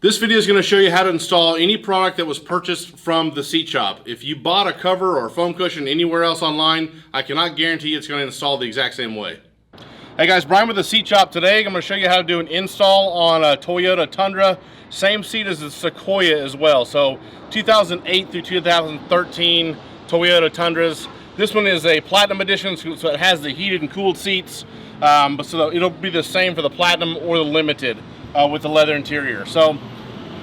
This video is going to show you how to install any product that was purchased from the seat shop. If you bought a cover or a foam cushion anywhere else online, I cannot guarantee it's going to install the exact same way. Hey guys, Brian with the seat shop. Today I'm going to show you how to do an install on a Toyota Tundra. Same seat as the Sequoia as well. So 2008 through 2013 Toyota Tundras. This one is a Platinum edition, so it has the heated and cooled seats. But so it'll be the same for the Platinum or the Limited with the leather interior. So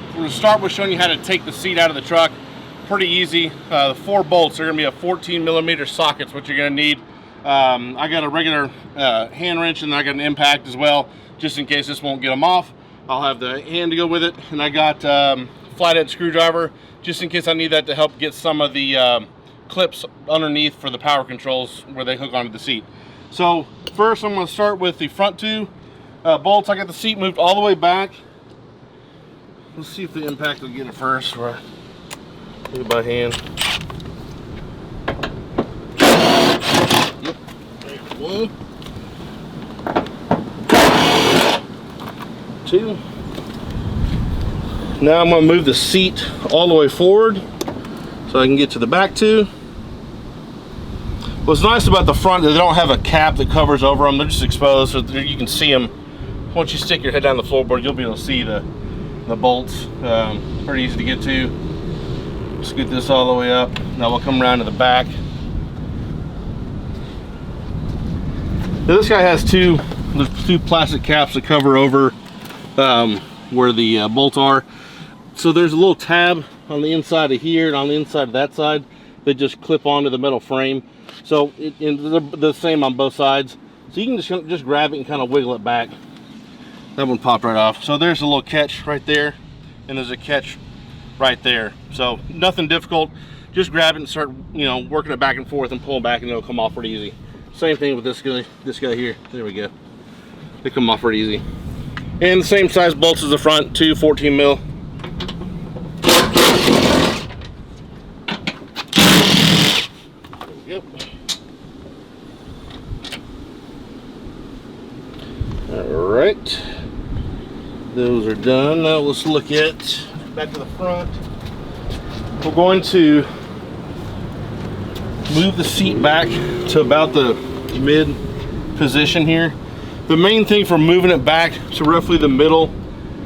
we're going to start with showing you how to take the seat out of the truck. Pretty easy. The 4 bolts are going to be a 14mm sockets, what you're going to need. I got a regular hand wrench, and I got an impact as well, just in case this won't get them off. I'll have the hand to go with it, and I got flathead screwdriver, just in case I need that to help get some of the clips underneath for the power controls where they hook onto the seat. So first I'm going to start with the front 2 bolts. I got the seat moved all the way back. Let's see if the impact will get it first, or do it by hand. Yep. There's 1, 2. Now I'm going to move the seat all the way forward so I can get to the back 2. What's nice about the front is they don't have a cap that covers over them. They're just exposed, so you can see them. Once you stick your head down the floorboard, you'll be able to see the bolts. Pretty easy to get to. Scoot this all the way up. Now we'll come around to the back. Now this guy has two plastic caps that cover over where the bolts are. So there's a little tab on the inside of here and on the inside of that side that just clip onto the metal frame. So they're the same on both sides. So you can just grab it and kind of wiggle it back. That one popped right off. So there's a little catch right there, and there's a catch right there. So nothing difficult. Just grab it and start, working it back and forth and pull it back, and it'll come off pretty easy. Same thing with this guy here. There we go. They come off pretty easy. And the same size bolts as the front, 2 14mm. There we go. All right. Those are done. Now let's look at back to the front. We're going to move the seat back to about the mid position here. The main thing for moving it back to roughly the middle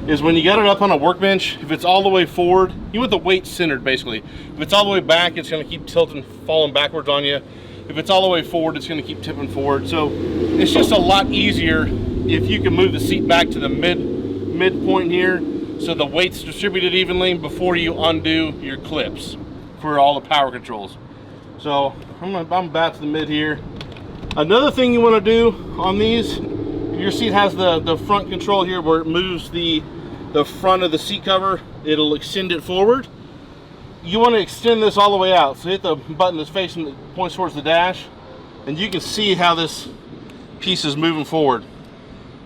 is when you got it up on a workbench, if it's all the way forward, you want the weight centered basically. If it's all the way back, it's going to keep tilting, falling backwards on you. If it's all the way forward, it's going to keep tipping forward. So it's just a lot easier if you can move the seat back to the midpoint here, so the weight's distributed evenly before you undo your clips for all the power controls. So I'm back to the mid here. Another thing you want to do on these, your seat has the front control here where it moves the front of the seat cover. It'll extend it forward. You want to extend this all the way out. So hit the button that's facing, that points towards the dash, and you can see how this piece is moving forward.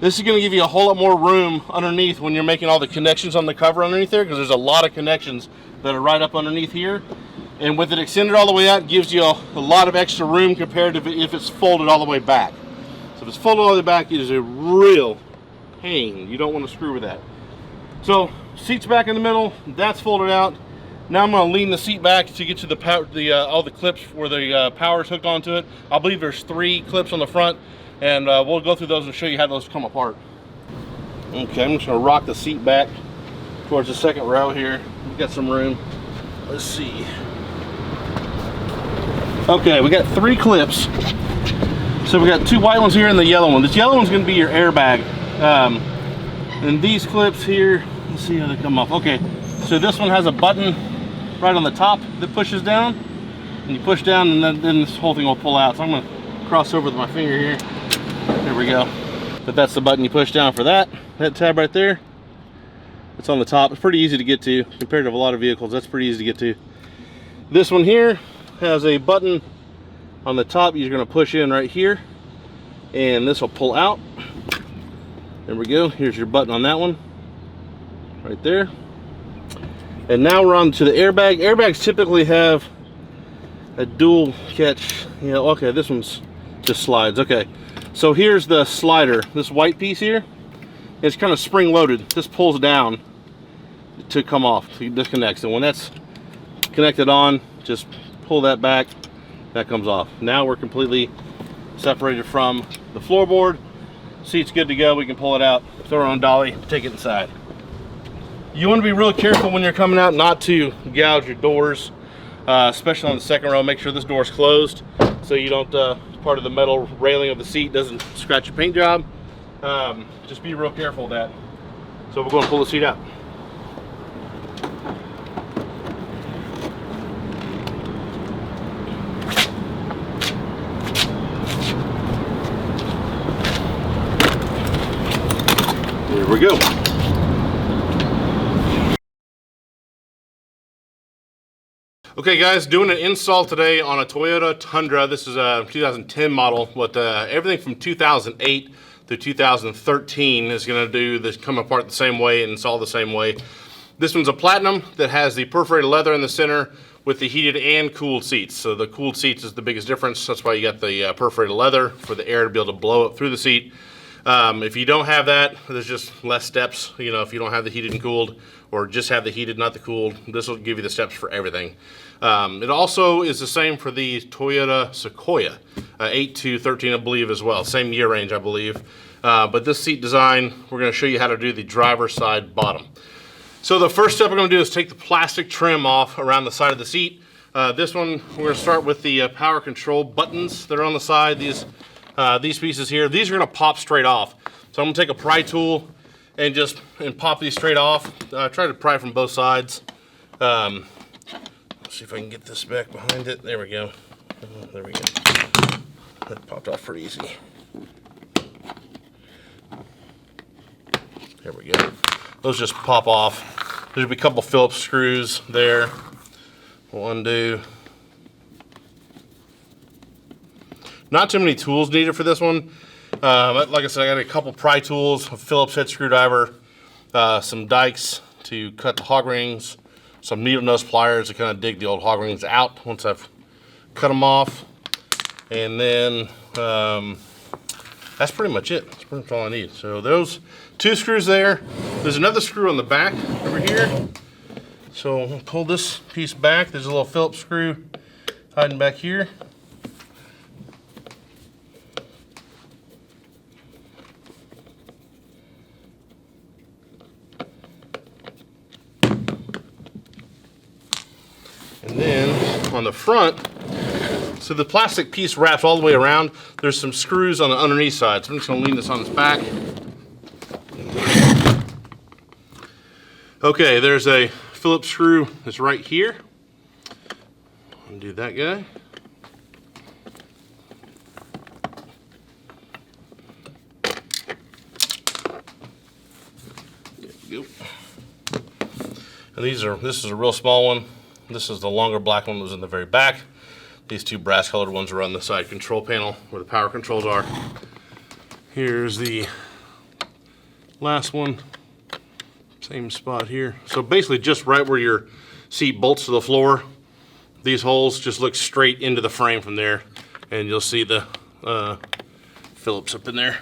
This is going to give you a whole lot more room underneath when you're making all the connections on the cover underneath there, because there's a lot of connections that are right up underneath here. And with it extended all the way out, it gives you a lot of extra room compared to if it's folded all the way back. So if it's folded all the way back, it is a real pain. You don't want to screw with that. So seat's back in the middle, that's folded out. Now I'm going to lean the seat back to get to the power, all the clips where the power is hooked onto it. I believe there's 3 clips on the front. And we'll go through those and show you how those come apart. Okay, I'm just going to rock the seat back towards the second row here. We've got some room. Let's see. Okay, we got 3 clips. So we got 2 white ones here and the yellow one. This yellow one's going to be your airbag. And these clips here, let's see how they come off. Okay, so this one has a button right on the top that pushes down. And you push down, and then this whole thing will pull out. So I'm going to cross over with my finger here. There we go. But that's the button you push down for that tab right there. It's on the top. It's pretty easy to get to compared to a lot of vehicles. That's pretty easy to get to. This one here has a button on the top. You're going to push in right here, and this will pull out. There we go. Here's your button on that one right there. And now we're on to the airbag. Airbags typically have a dual catch. Okay, this one's just slides. Okay, so here's the slider. This white piece here, it's kind of spring loaded. This pulls down to come off, to disconnect. So when that's connected on, just pull that back, that comes off. Now we're completely separated from the floorboard. Seat's good to go. We can pull it out, throw it on dolly, take it inside. You want to be real careful when you're coming out not to gouge your doors, especially on the second row. Make sure this door is closed so you don't, part of the metal railing of the seat doesn't scratch your paint job. Just be real careful of that. So we're going to pull the seat out. Here we go. Okay guys, doing an install today on a Toyota Tundra. This is a 2010 model, but everything from 2008 through 2013 is going to do this, come apart the same way and install the same way. This one's a platinum that has the perforated leather in the center with the heated and cooled seats. So the cooled seats is the biggest difference. That's why you got the perforated leather for the air to be able to blow up through the seat. If you don't have that, there's just less steps. You know, if you don't have the heated and cooled, or just have the heated, not the cooled, this will give you the steps for everything. It also is the same for the Toyota Sequoia, 8 to 13, I believe, as well. Same year range, I believe. But this seat design, we're going to show you how to do the driver's side bottom. So the first step we're going to do is take the plastic trim off around the side of the seat. This one, we're going to start with the power control buttons that are on the side. These pieces here, these are going to pop straight off. So I'm going to take a pry tool and pop these straight off. Try to pry from both sides. Let's see if I can get this back behind it. There we go. There we go. That popped off pretty easy. There we go. Those just pop off. There'll be a couple Phillips screws there. We'll undo. Not too many tools needed for this one. Like I said, I got a couple pry tools, a Phillips head screwdriver, some dikes to cut the hog rings, some needle nose pliers to kind of dig the old hog rings out once I've cut them off. And then that's pretty much it. That's pretty much all I need. So those two screws there. There's another screw on the back over here. So we'll pull this piece back. There's a little Phillips screw hiding back here. And then on the front, so the plastic piece wraps all the way around. There's some screws on the underneath side. So I'm just going to lean this on its back. Okay, there's a Phillips screw that's right here. Undo that guy. There we go. And this is a real small one. This is the longer black one that was in the very back. These two brass colored ones are on the side control panel where the power controls are. Here's the last one. Same spot here. So basically just right where your seat bolts to the floor, these holes just look straight into the frame from there, and you'll see the Phillips up in there.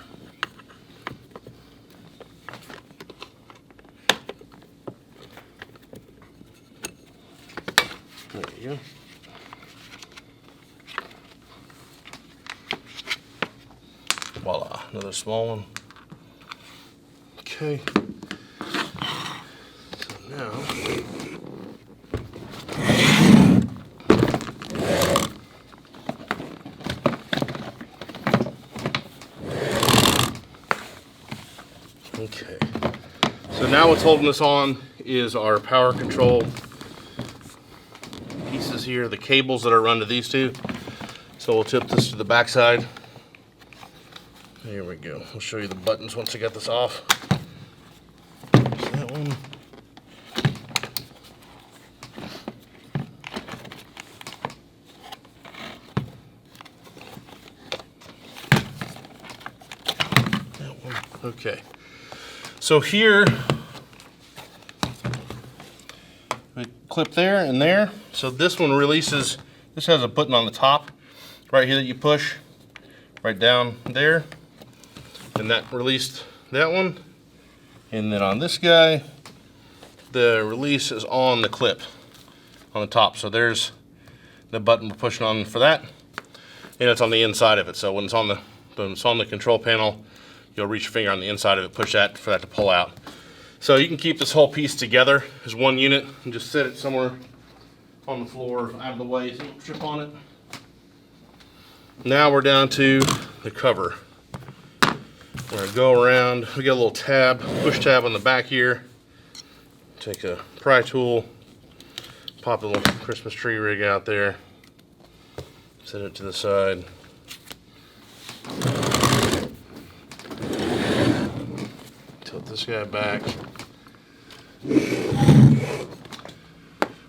There you go. Voila, another small one. Okay. So now, okay. So now what's holding this on is our power control pieces here, the cables that are run to these two. So we'll tip this to the back side. Here we go. I'll show you the buttons once I get this off. There's that one. That one. Okay. So here, we clip there and there. So this one releases, this has a button on the top right here that you push right down there. And that released that one. And then on this guy, the release is on the clip on the top. So there's the button we're pushing on for that, and it's on the inside of it. So when it's on the control panel, you'll reach your finger on the inside of it, push that for that to pull out. So you can keep this whole piece together as one unit and just set it somewhere on the floor out of the way so you don't trip on it. Now we're down to the cover. We're gonna go around. We got a little tab, push tab on the back here. Take a pry tool, pop a little Christmas tree rig out there, set it to the side. Tilt this guy back.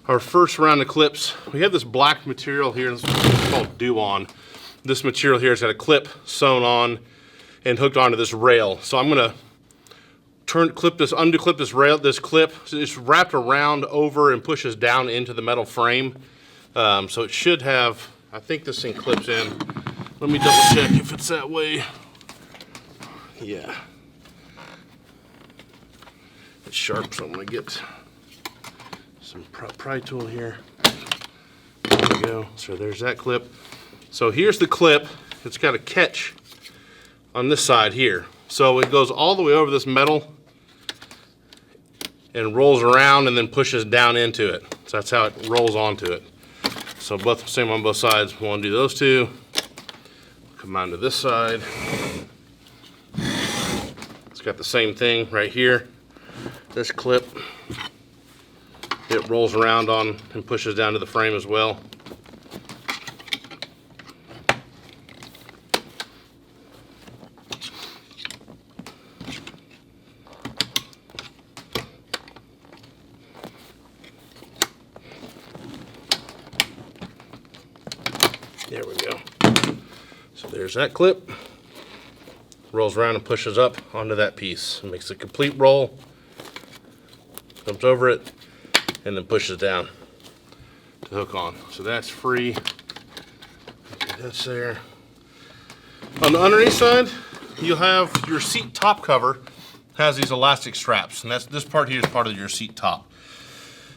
Our first round of clips, we have this black material here. This is called Dew-On. This material here has got a clip sewn on and hooked onto this rail. So I'm gonna undo-clip this rail. This clip is wrapped around over and pushes down into the metal frame. So it should have, I think this thing clips in. Let me double check if it's that way. Yeah. It's sharp, so I'm gonna get some pry tool here. There we go. So there's that clip. So here's the clip. It's got a catch on this side here. So it goes all the way over this metal and rolls around and then pushes down into it. So that's how it rolls onto it. So both same on both sides. We'll undo those two. Come on to this side. It's got the same thing right here. This clip, it rolls around on and pushes down to the frame as well. There we go. So there's that clip. Rolls around and pushes up onto that piece. It makes a complete roll. Comes over it and then pushes down to hook on. So that's free. Okay, that's there. On the underneath side, you'll have your seat top cover has these elastic straps, and that's this part here is part of your seat top.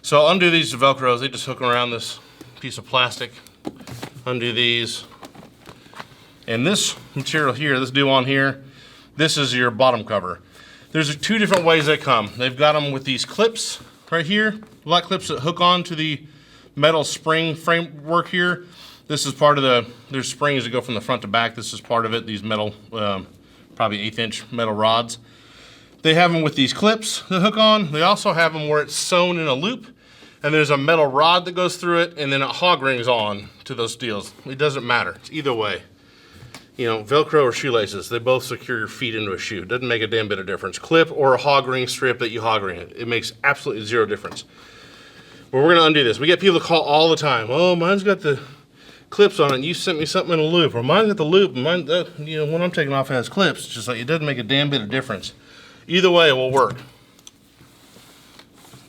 So I'll undo these Velcros. They just hook around this piece of plastic. Undo these. And this material here, this Dew-On here, this is your bottom cover. There's two different ways they come. They've got them with these clips right here, black clips that hook on to the metal spring framework here. This is part of there's springs that go from the front to back. This is part of it, these metal, probably 1/8 inch metal rods. They have them with these clips that hook on. They also have them where it's sewn in a loop, and there's a metal rod that goes through it, and then it hog rings on to those deals. It doesn't matter, it's either way. You know, Velcro or shoelaces, they both secure your feet into a shoe. Doesn't make a damn bit of difference. Clip or a hog ring strip that you hog ring it. It makes absolutely zero difference. But we're gonna undo this. We get people to call all the time. Oh, mine's got the clips on it, and you sent me something in a loop. Or mine's got the loop, and mine, you know, when I'm taking off it has clips. It's just like, it doesn't make a damn bit of difference. Either way, it will work.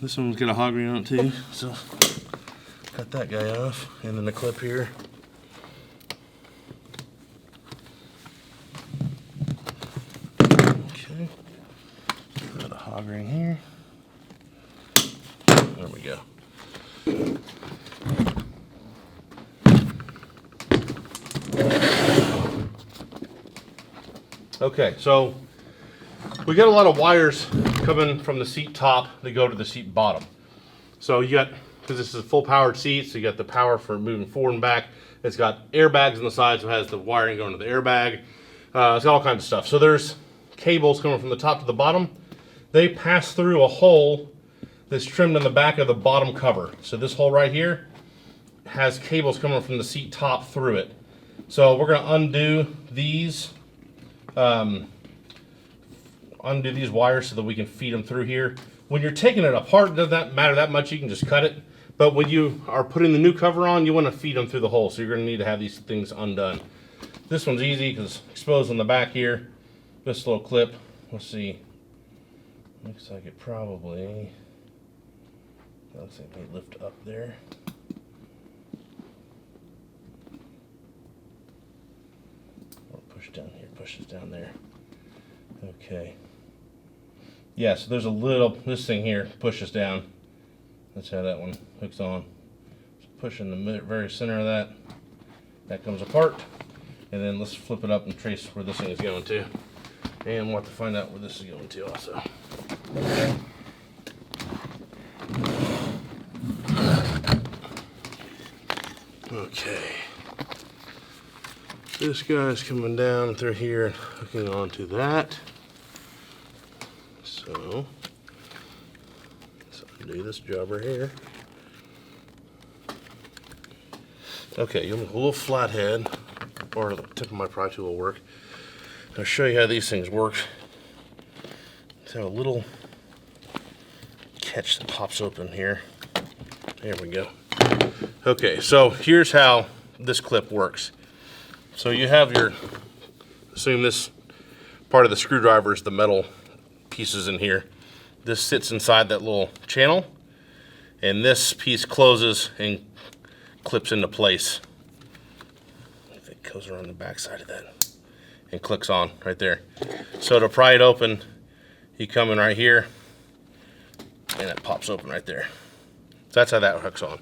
This one's got a hog ring on it too, so cut that guy off, and then the clip here. Okay, got a hog ring here. There we go. Okay, so we got a lot of wires coming from the seat top that go to the seat bottom. So you got, because this is a full powered seat, so you got the power for moving forward and back. It's got airbags on the side, so it has the wiring going to the airbag. It's got all kinds of stuff. So there's cables coming from the top to the bottom. They pass through a hole that's trimmed in the back of the bottom cover. So this hole right here has cables coming from the seat top through it. So we're going to undo these wires so that we can feed them through here. When you're taking it apart, it doesn't matter that much, you can just cut it. But when you are putting the new cover on, you want to feed them through the hole, so you're going to need to have these things undone. This one's easy because exposed on the back here. This little clip, let's see, looks like it probably, looks like they lift up there. Or push down here, pushes down there. Okay. Yeah, so there's a little, this thing here pushes down. That's how that one hooks on. Just push in the very center of that. That comes apart. And then let's flip it up and trace where this thing is going to. And we'll have to find out where this is going to also. Okay. This guy's coming down through here and hooking onto that. So, let's undo this jobber here. Okay, you have a little flathead, or the tip of my pry tool will work. I'll show you how these things work. Let's have a little catch that pops open here. There we go. Okay, so here's how this clip works. So you have your, assume this part of the screwdriver is the metal pieces in here. This sits inside that little channel, and this piece closes and clips into place. It goes around the back side of that and clicks on right there. So to pry it open, you come in right here, and it pops open right there. So that's how that hooks on.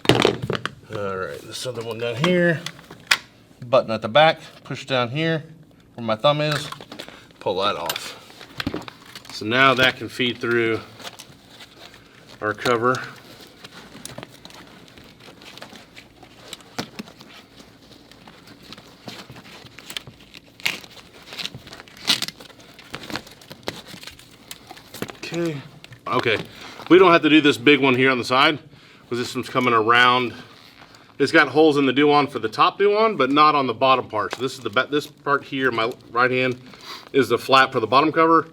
All right, this other one down here, button at the back, push down here where my thumb is, pull that off. So now that can feed through our cover. Okay, we don't have to do this big one here on the side because this one's coming around. It's got holes in the do-on for the top do-on, but not on the bottom part. So this is this part here, my right hand, is the flap for the bottom cover,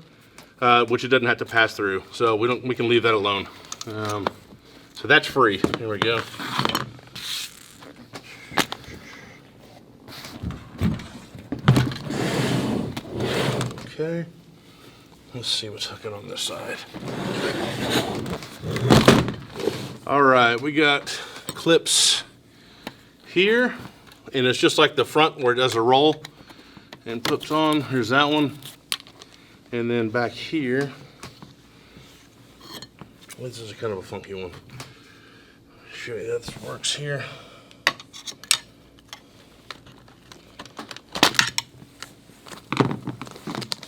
which it doesn't have to pass through. So we can leave that alone. So that's free. Here we go. Okay. Let's see what's hooking on this side. All right, we got clips here, and it's just like the front where it does a roll and clips on. Here's that one. And then back here, this is kind of a funky one. I'll show you that this works here.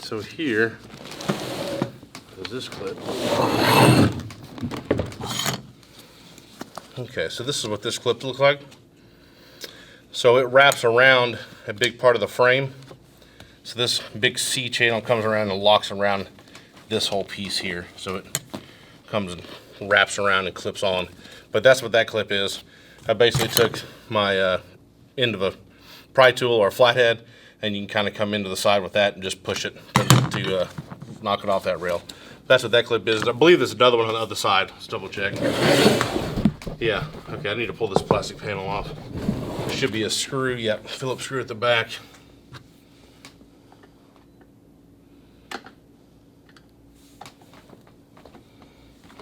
So here is this clip. Okay, so this is what this clip looks like. So it wraps around a big part of the frame. So this big C channel comes around and locks around this whole piece here. So it comes and wraps around and clips on. But that's what that clip is. I basically took my end of a pry tool or a flathead, and you can kind of come into the side with that and just push it to knock it off that rail. That's what that clip is. I believe there's another one on the other side. Let's double check. Yeah, okay, I need to pull this plastic panel off. There should be a screw, yep, Phillips screw at the back.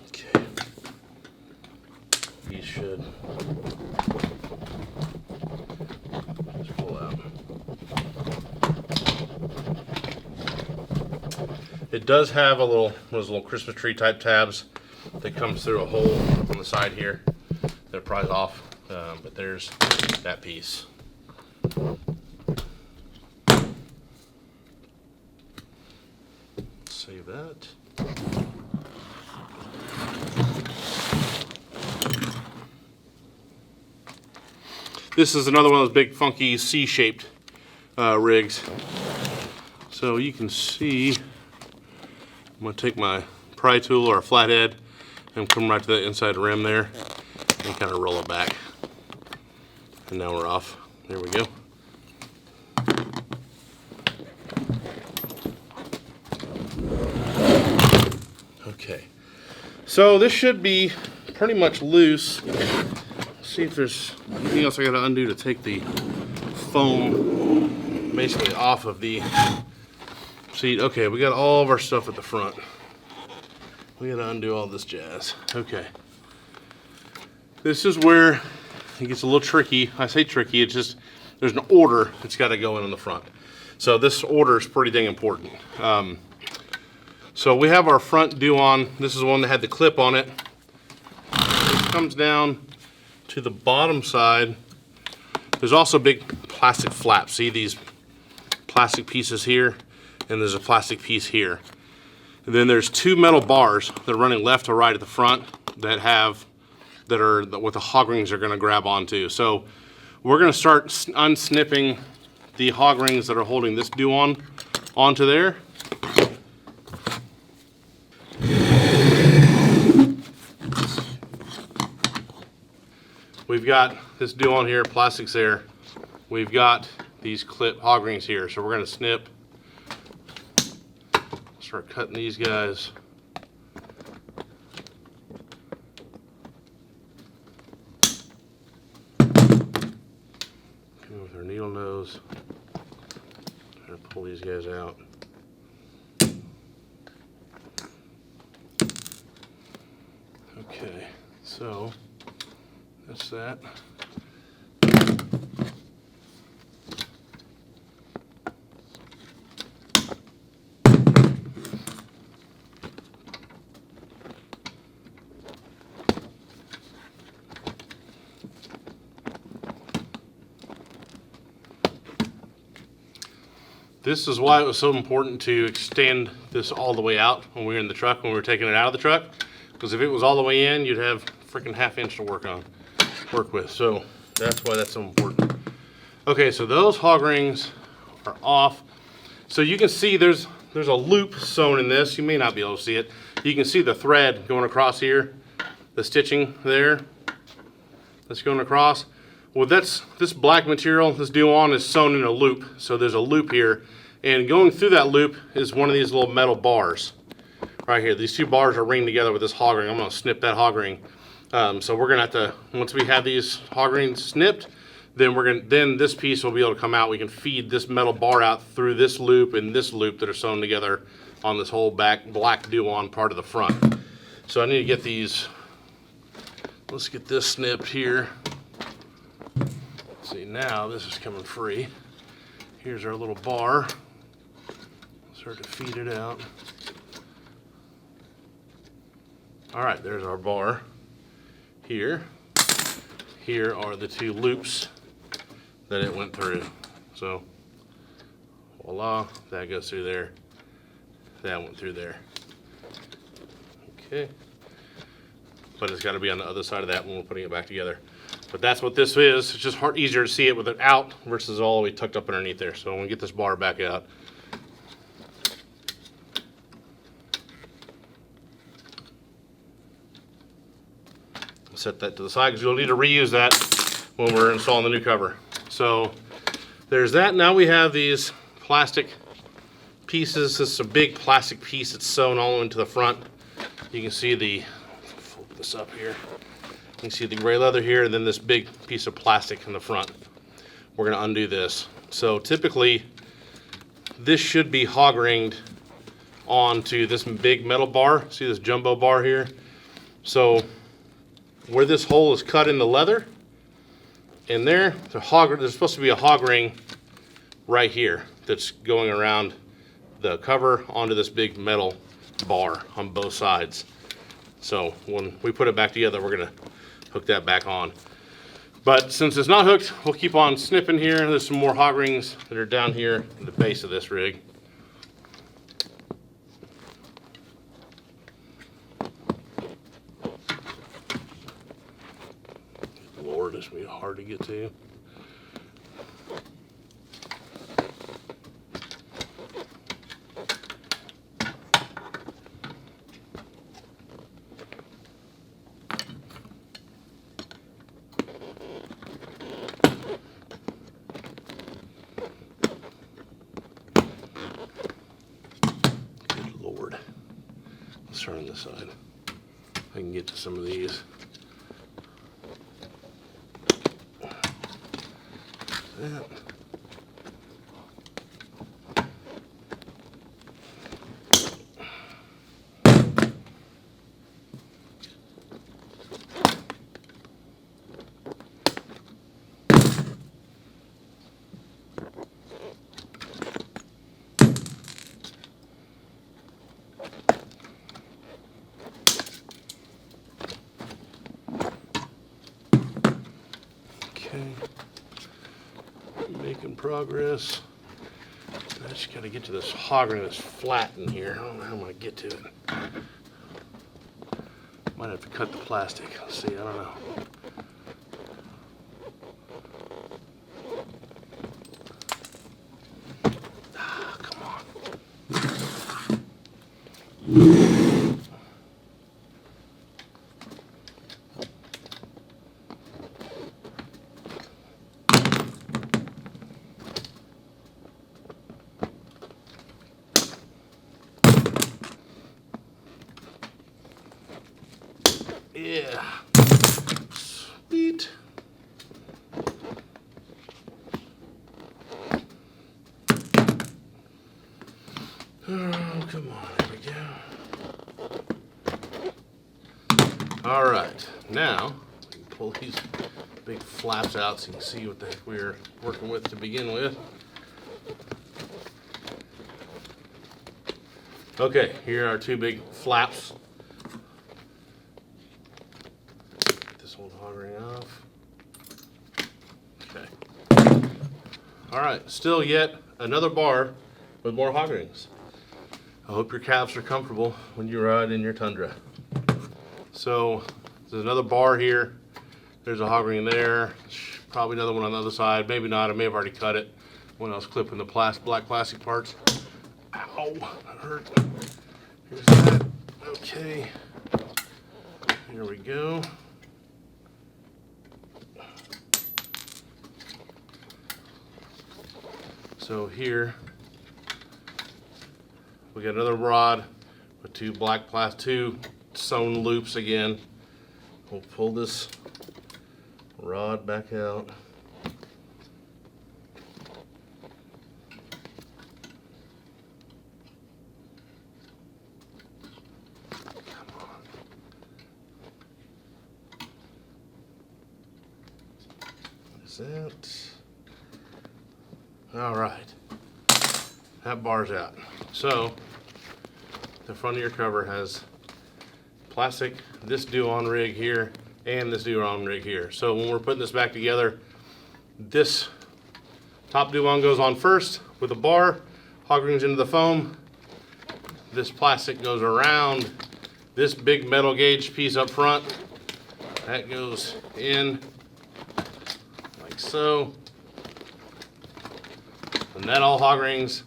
Okay. These should just pull out. It does have those little Christmas tree type tabs that comes through a hole on the side here. They're prized off, but there's that piece. Save that. This is another one of those big funky C-shaped rigs. So you can see, I'm going to take my pry tool or a flathead and come right to the inside rim there and kind of roll it back. And now we're off. There we go. Okay. So this should be pretty much loose. Let's see if there's anything else I got to undo to take the foam basically off of the seat. Okay, we got all of our stuff at the front. We gotta undo all this jazz. Okay. This is where it gets a little tricky. I say tricky, it's just, there's an order that's gotta go in on the front. So this order is pretty dang important. So we have our front due on. This is the one that had the clip on it. This comes down to the bottom side. There's also big plastic flaps. See these plastic pieces here, and there's a plastic piece here. And then there's two metal bars that are running left to right at the front that are what the hog rings are going to grab onto. So we're going to start unsnipping the hog rings that are holding this due on onto there. We've got this due on here, plastic's there. We've got these clip hog rings here, so we're going to snip. Start cutting these guys. Come with our needle nose. Try to pull these guys out. Okay, so that's that. This is why it was so important to extend this all the way out when we were in the truck, when we were taking it out of the truck. Because if it was all the way in, you'd have freaking half-inch to work with. So that's why that's so important. Okay, so those hog rings are off. So you can see there's a loop sewn in this. You may not be able to see it. You can see the thread going across here, the stitching there that's going across. Well, this black material, this due on, is sewn in a loop. So there's a loop here, and going through that loop is one of these little metal bars right here. These two bars are ringed together with this hog ring. I'm going to snip that hog ring. So we're going to have to, once we have these hog rings snipped, then this piece will be able to come out. We can feed this metal bar out through this loop and this loop that are sewn together on this whole back black due on part of the front. So I need to get these. Let's get this snipped here. See, now this is coming free. Here's our little bar. Start to feed it out. All right, there's our bar. Here are the two loops that it went through. So, voila, that goes through there. That went through there. Okay. But it's got to be on the other side of that when we're putting it back together. But that's what this is. It's just easier to see it with it out versus all the way tucked up underneath there. So I'm gonna get this bar back out. Set that to the side because you'll need to reuse that when we're installing the new cover. So there's that. Now we have these plastic pieces. This is a big plastic piece that's sewn all into the front. You can see flip this up here. You can see the gray leather here, and then this big piece of plastic in the front. We're going to undo this. So typically, this should be hog ringed onto this big metal bar. See this jumbo bar here? So where this hole is cut in the leather, in there, there's supposed to be a hog ring right here that's going around the cover onto this big metal bar on both sides. So when we put it back together, we're going to hook that back on. But since it's not hooked, we'll keep on snipping here. There's some more hog rings that are down here at the base of this rig. Lord, this will be hard to get to. Let's turn on this side. I can get to some of these. That. Okay. Making progress. I just gotta get to this hogger that's flat in here. I don't know how I'm gonna get to it. Might have to cut the plastic. Let's see, I don't know. Ah, come on. Yeah. Sweet. Oh, come on, there we go. All right, now we can pull these big flaps out so you can see what the heck we're working with to begin with. Okay, here are two big flaps. Get this one hoggering off. Okay. All right, still yet another bar with more hoggerings. I hope your calves are comfortable when you ride in your Tundra. So there's another bar here. There's a hoggering there. Probably another one on the other side. Maybe not. I may have already cut it when I was clipping the black plastic parts. Ow, that hurt. Here's that. Okay. Here we go. So here we got another rod with two sewn loops again. We'll pull this rod back out. Come on. Is it? All right. That bar's out. So the front of your cover has plastic, this do-on rig here, and this do-on rig here. So when we're putting this back together, this top do-on goes on first with a bar, hoggerings into the foam. This plastic goes around this big metal gauge piece up front. That goes in like so. And that all hoggerings.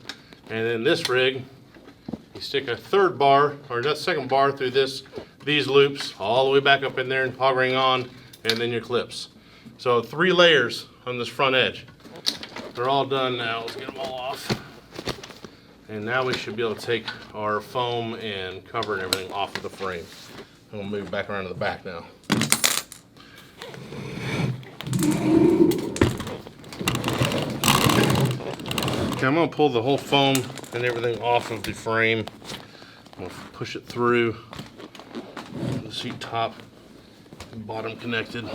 And then this rig, you stick a third bar, or that second bar through these loops, all the way back up in there and hoggering on, and then your clips. So 3 layers on this front edge. They're all done now. Let's get them all off. And now we should be able to take our foam and cover and everything off of the frame. And we'll move back around to the back now. Okay, I'm gonna pull the whole foam and everything off of the frame. I'm gonna push it through the seat top and bottom connected.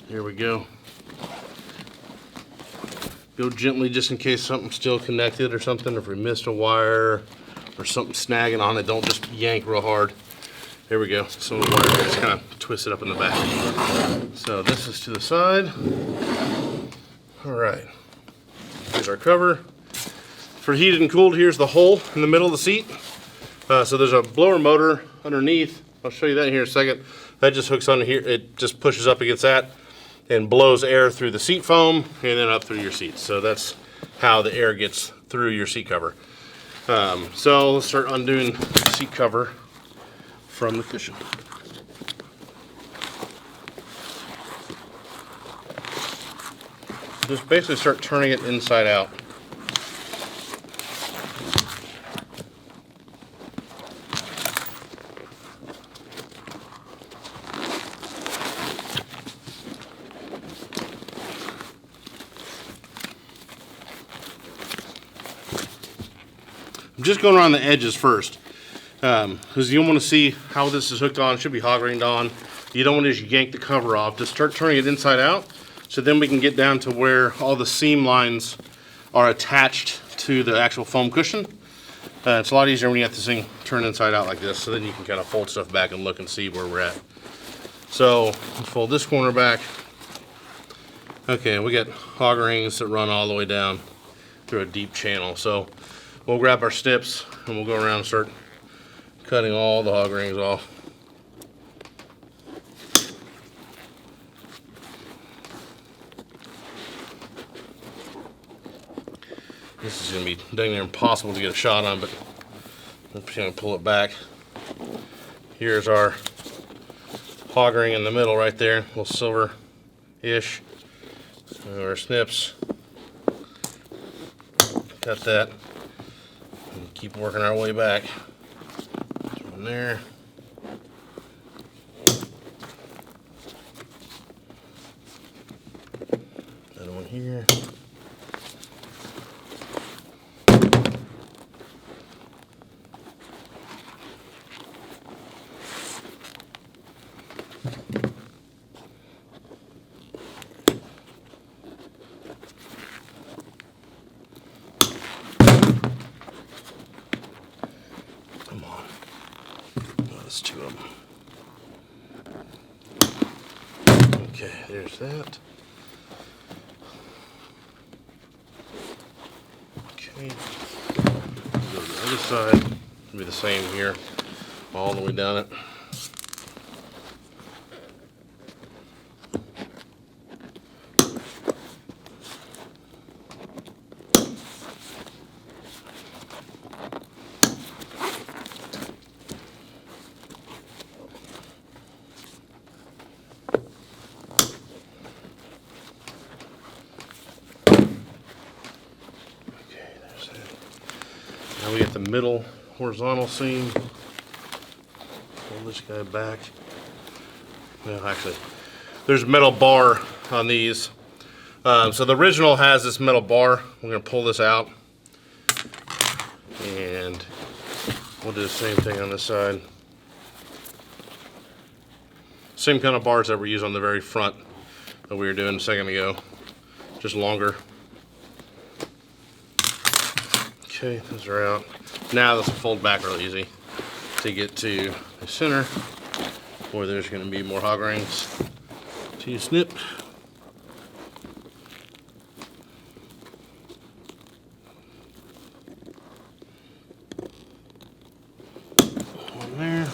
Here we go. Go gently just in case something's still connected or something. If we missed a wire or something snagging on it, don't just yank real hard. There we go. Some of the wire is kind of twisted up in the back. So this is to the side. All right. Here's our cover. For heated and cooled, here's the hole in the middle of the seat. So there's a blower motor underneath. I'll show you that in here in a second. That just hooks on here. It just pushes up against that and blows air through the seat foam and then up through your seats. So that's how the air gets through your seat cover. So let's start undoing the seat cover from the cushion. Just basically start turning it inside out. I'm just going around the edges first, because you want to see how this is hooked on. It should be hog-ringed on. You don't want to just yank the cover off. Just start turning it inside out, so then we can get down to where all the seam lines are attached to the actual foam cushion. It's a lot easier when you have this thing turned inside out like this, so then you can kind of fold stuff back and look and see where we're at. So let's fold this corner back. Okay, we got hog rings that run all the way down through a deep channel. So we'll grab our snips and we'll go around and start cutting all the hog rings off. This is going to be dang near impossible to get a shot on, but I'm just going to pull it back. Here's our hog ring in the middle right there, a little silver-ish. Our snips. Cut that. And keep working our way back. There's one there. Another one here. Come on. Oh, there's two of them. Okay, there's that. Okay. Go to the other side. It'll be the same here. All the way down it. Now we get the middle horizontal seam. Pull this guy back. Well, actually, there's a metal bar on these. So the original has this metal bar. We're going to pull this out. And we'll do the same thing on this side. Same kind of bars that we used on the very front that we were doing a second ago. Just longer. Okay, those are out. Now this will fold back real easy to get to the center where there's going to be more hog rings to snip. One there.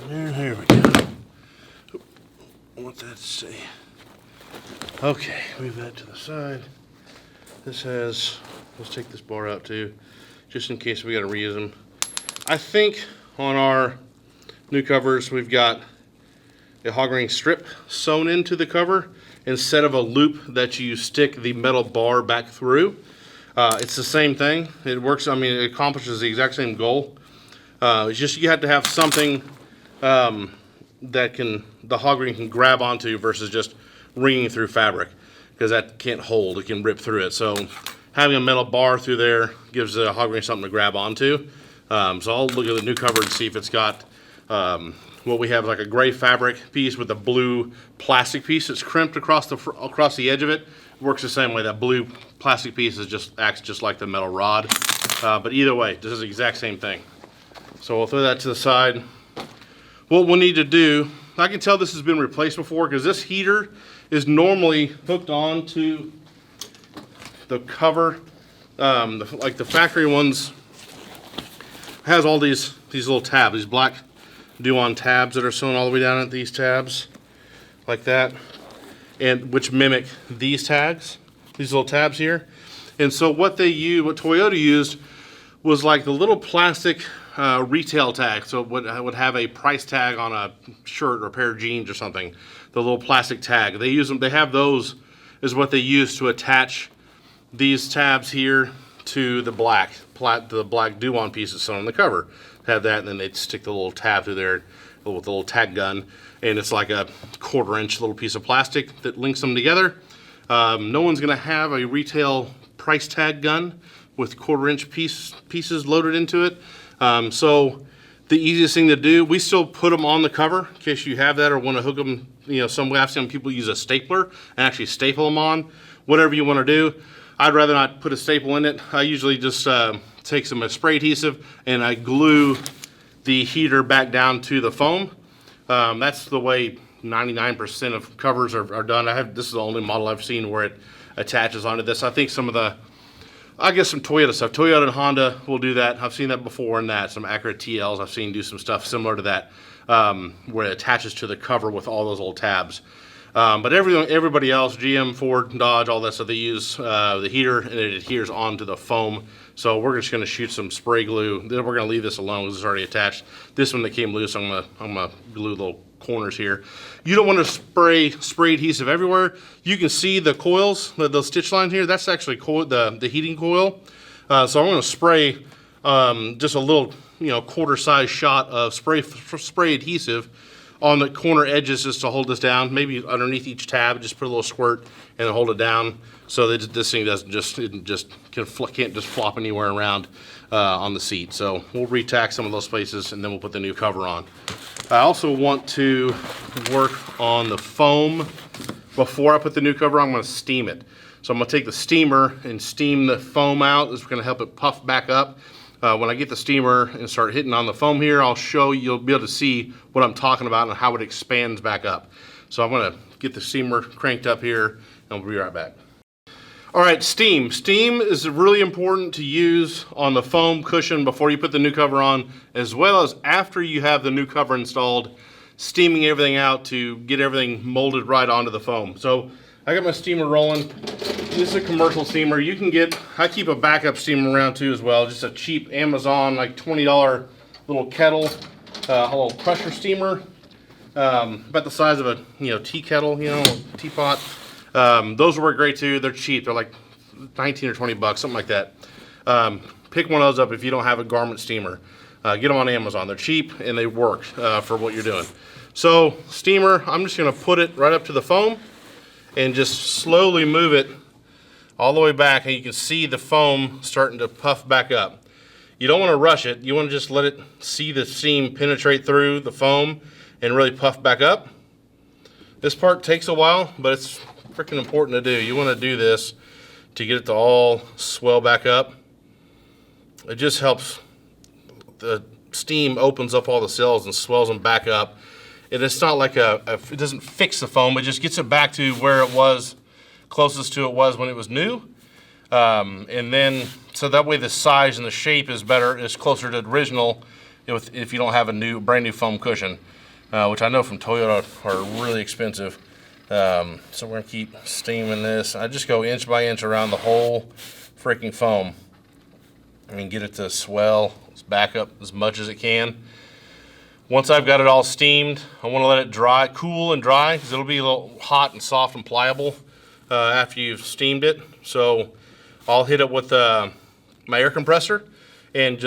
There we go. Want that to say. Okay, move that to the side. This has, let's take this bar out too, just in case we gotta reuse them. I think on our new covers we've got a hog ring strip sewn into the cover instead of a loop that you stick the metal bar back through. It's the same thing. It works, I mean, it accomplishes the exact same goal. It's just you have to have something that the hog ring can grab onto versus just ringing through fabric, because that can't hold, it can rip through it. So having a metal bar through there gives the hog ring something to grab onto. So I'll look at the new cover and see if it's got what we have, like a gray fabric piece with a blue plastic piece that's crimped across the edge of it. It works the same way. That blue plastic piece acts just like the metal rod. But either way, this is the exact same thing. So we'll throw that to the side. What we'll need to do, I can tell this has been replaced before because this heater is normally hooked on to the cover. Like the factory ones has all these little tabs, these black Duon tabs that are sewn all the way down at these tabs, like that, and which mimic these tags, these little tabs here. And so what Toyota used was like the little plastic retail tag. So it would have a price tag on a shirt or a pair of jeans or something. The little plastic tag. They use them. They have those is what they use to attach these tabs here to the black Duon piece that's sewn on the cover. Have that, and then they'd stick the little tab through there with a little tag gun, and it's like a 1/4 inch little piece of plastic that links them together. No one's gonna have a retail price tag gun with 1/4 inch pieces loaded into it. So the easiest thing to do, we still put them on the cover in case you have that or want to hook them, I've seen people use a stapler and actually staple them on, whatever you want to do. I'd rather not put a staple in it. I usually just take some spray adhesive and I glue the heater back down to the foam. That's the way 99% of covers are done. This is the only model I've seen where it attaches onto this. I think some Toyota stuff. Toyota and Honda will do that. I've seen that before in that. Some Acura TLs I've seen do some stuff similar to that, where it attaches to the cover with all those little tabs. But everybody else, GM, Ford, Dodge, all that stuff, they use the heater and it adheres onto the foam. So we're just going to shoot some spray glue. Then we're going to leave this alone because it's already attached. This one that came loose, I'm gonna glue little corners here. You don't want to spray adhesive everywhere. You can see the coils, the stitch line here. That's actually the heating coil. So I'm going to spray just a little, quarter size shot of spray adhesive on the corner edges just to hold this down. Maybe underneath each tab, just put a little squirt and then hold it down so that this thing can't just flop anywhere around on the seat. So we'll retack some of those places and then we'll put the new cover on. I also want to work on the foam before I put the new cover on. I'm going to steam it. So I'm going to take the steamer and steam the foam out. This is going to help it puff back up. When I get the steamer and start hitting on the foam here, I'll show you, you'll be able to see what I'm talking about and how it expands back up. So I'm going to get the steamer cranked up here and we'll be right back. All right, steam. Steam is really important to use on the foam cushion before you put the new cover on, as well as after you have the new cover installed, steaming everything out to get everything molded right onto the foam. So I got my steamer rolling. This is a commercial steamer. I keep a backup steamer around too as well, just a cheap Amazon, like $20 little kettle, a little pressure steamer, about the size of a tea kettle, teapot. Those work great too. They're cheap. They're like 19 or 20 bucks, something like that. Pick one of those up if you don't have a garment steamer. Get them on Amazon. They're cheap and they work for what you're doing. So steamer, I'm just going to put it right up to the foam and just slowly move it all the way back, and you can see the foam starting to puff back up. You don't want to rush it. You want to just let it see the steam penetrate through the foam and really puff back up. This part takes a while, but it's freaking important to do. You want to do this to get it to all swell back up. It just helps. The steam opens up all the cells and swells them back up. And it's not like it doesn't fix the foam, it just gets it back to where it was, closest to it was when it was new. And then, so that way the size and the shape is better, is closer to the original if you don't have a brand new foam cushion, which I know from Toyota are really expensive. So we're gonna keep steaming this. I just go inch by inch around the whole freaking foam and get it to swell back up as much as it can. Once I've got it all steamed, I want to let it cool and dry, because it'll be a little hot and soft and pliable after you've steamed it. So I'll hit it with my air compressor and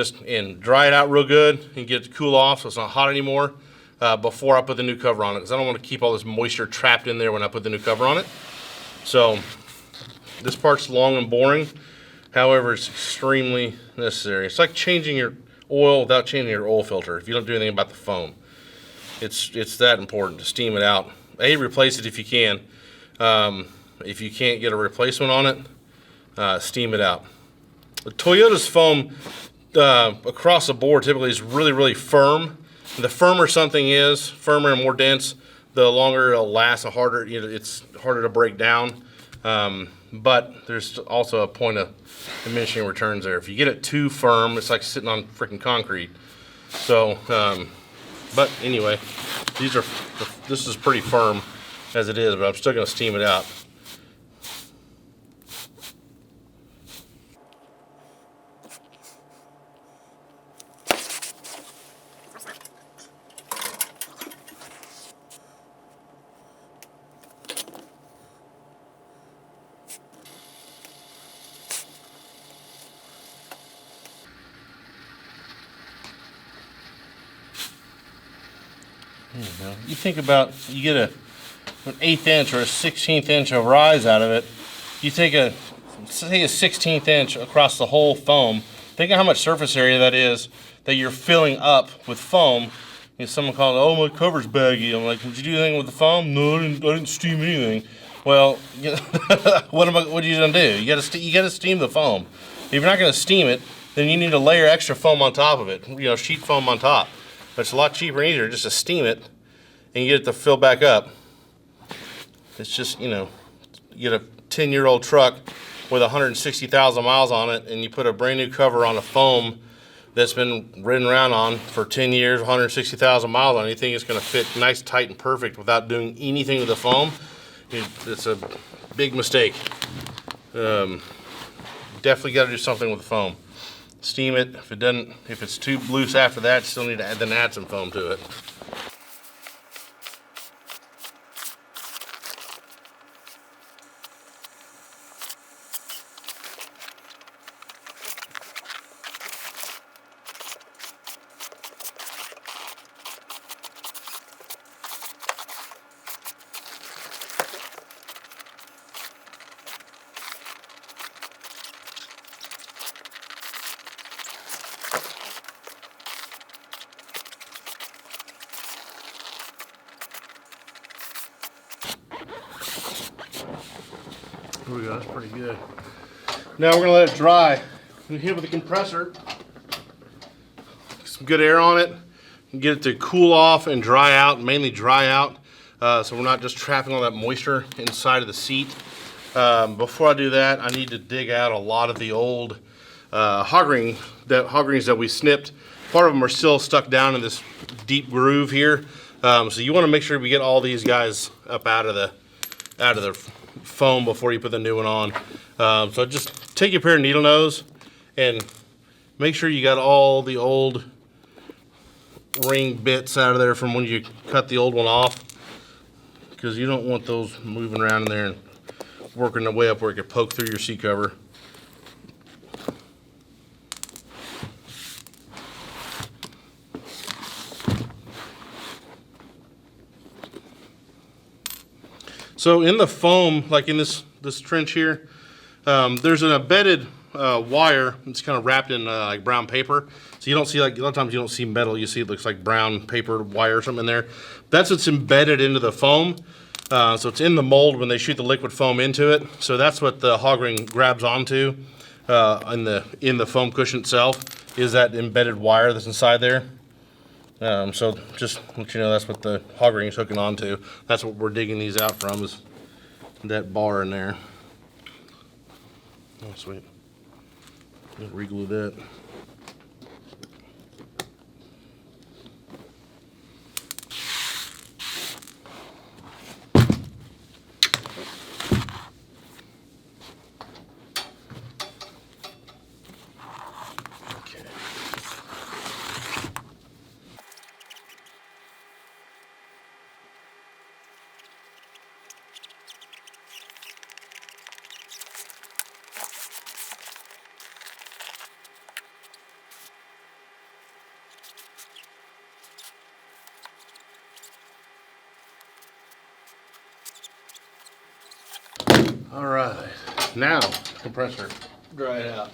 dry it out real good and get it to cool off so it's not hot anymore before I put the new cover on it, because I don't want to keep all this moisture trapped in there when I put the new cover on it. So this part's long and boring, however, it's extremely necessary. It's like changing your oil without changing your oil filter if you don't do anything about the foam. It's that important to steam it out. Replace it if you can. If you can't get a replacement on it, steam it out. The Toyota's foam across the board typically is really, really firm. The firmer something is, firmer and more dense, the longer it'll last, the harder, it's harder to break down. But there's also a point of diminishing returns there. If you get it too firm, it's like sitting on freaking concrete. So, but anyway, this is pretty firm as it is, but I'm still gonna steam it out. You think about, you get an 1/8 inch or a 1/16 inch of rise out of it. You take a 1/16 inch across the whole foam. Think of how much surface area that is that you're filling up with foam. Someone called, oh, my cover's baggy. I'm like, did you do anything with the foam? No, I didn't steam anything. Well, what are you gonna do? You gotta steam the foam. If you're not gonna steam it, then you need to layer extra foam on top of it. You know, sheet foam on top. But it's a lot cheaper and easier just to steam it and you get it to fill back up. It's just, you know, you get a 10-year-old truck with 160,000 miles on it, and you put a brand new cover on a foam that's been ridden around on for 10 years, 160,000 miles on it. You think it's gonna fit nice, tight, and perfect without doing anything with the foam? It's a big mistake. Definitely got to do something with the foam. Steam it. If it's too loose after that, still need to add some foam to it. Here we go, that's pretty good. Now we're gonna let it dry. We hit it with a compressor. Some good air on it. And get it to cool off and dry out, mainly dry out. So we're not just trapping all that moisture inside of the seat. Before I do that, I need to dig out a lot of the old hog rings that we snipped. Part of them are still stuck down in this deep groove here. So you wanna make sure we get all these guys up out of the foam before you put the new one on. So just take your pair of needle nose and make sure you got all the old ring bits out of there from when you cut the old one off, because you don't want those moving around in there and working their way up where it could poke through your seat cover. So in the foam, like in this trench here, there's an embedded wire that's kind of wrapped in like brown paper. So you don't see, like a lot of times you don't see metal, you see it looks like brown paper wire or something in there. That's what's embedded into the foam. So it's in the mold when they shoot the liquid foam into it. So that's what the hog ring grabs onto in the foam cushion itself, is that embedded wire that's inside there. So just let you know, that's what the hog ring is hooking onto. That's what we're digging these out from, is that bar in there. Oh, sweet. Reglue that. All right, now compressor, dry it out.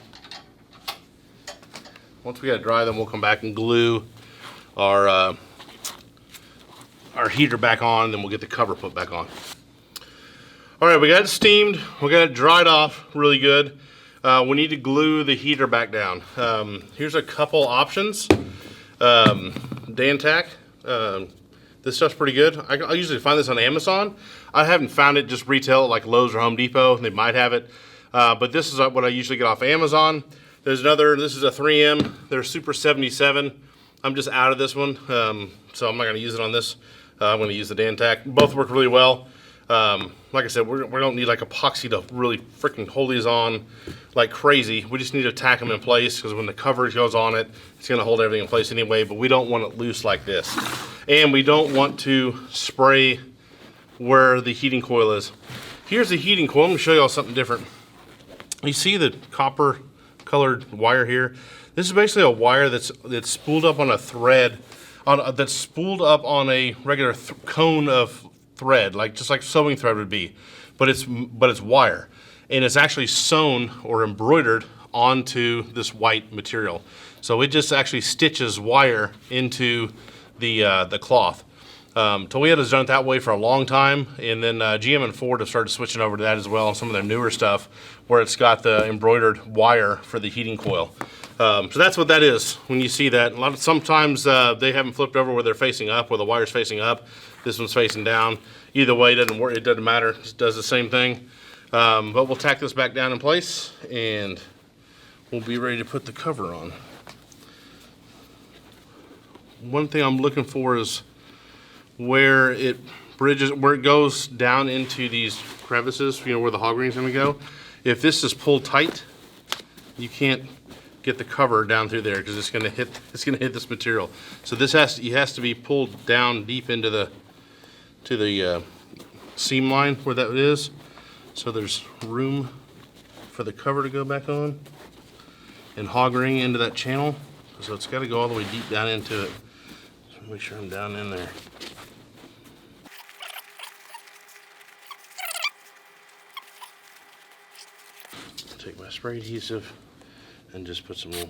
Once we got it dry, then we'll come back and glue our heater back on, and then we'll get the cover put back on. All right, we got it steamed, we got it dried off really good. We need to glue the heater back down. Here's a couple options. Dantac. This stuff's pretty good. I usually find this on Amazon. I haven't found it just retail like Lowe's or Home Depot. They might have it. But this is what I usually get off Amazon. There's another, this is a 3M. They're Super 77. I'm just out of this one, so I'm not gonna use it on this. I'm gonna use the Dantac. Both work really well. Like I said, we don't need like epoxy to really freaking hold these on like crazy. We just need to tack them in place, because when the coverage goes on it, it's gonna hold everything in place anyway, but we don't want it loose like this. And we don't want to spray where the heating coil is. Here's the heating coil. I'm gonna show y'all something different. You see the copper colored wire here? This is basically a wire that's spooled up on a thread, that's spooled up on a regular cone of thread, like just like sewing thread would be, but it's wire, and it's actually sewn or embroidered onto this white material. So it just actually stitches wire into the cloth. Toyota's done it that way for a long time, and then GM and Ford have started switching over to that as well on some of their newer stuff, where it's got the embroidered wire for the heating coil. So that's what that is when you see that. Sometimes they haven't flipped over where they're facing up, where the wire's facing up. This one's facing down. Either way, it doesn't work. It doesn't matter. It does the same thing. But we'll tack this back down in place, and we'll be ready to put the cover on. One thing I'm looking for is where it bridges, where it goes down into these crevices, you know, where the hog ring's gonna go. If this is pulled tight, you can't get the cover down through there because it's gonna hit this material. So this has to be pulled down deep into the seam line where that is. So there's room for the cover to go back on and hog ring into that channel. So it's got to go all the way deep down into it. So make sure I'm down in there. Take my spray adhesive and just put some little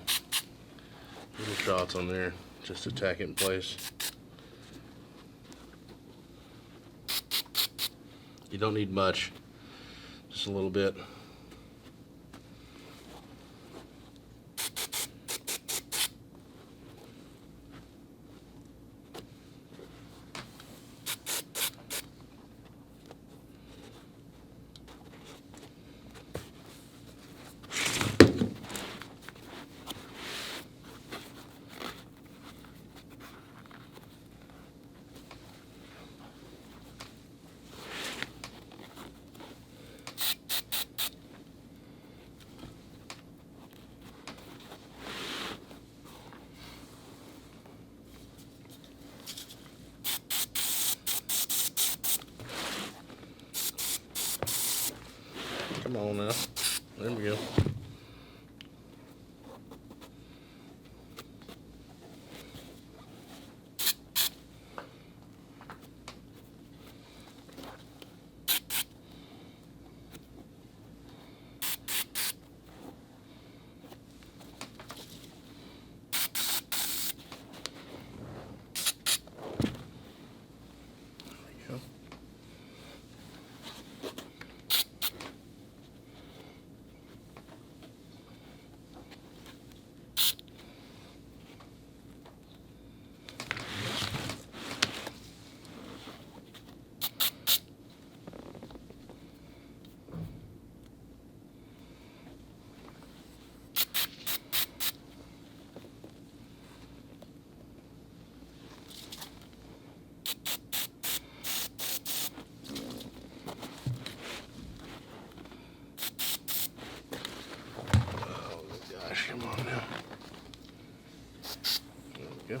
shots on there just to tack it in place. You don't need much, just a little bit. Come on now. There we go. Come on now. There we go.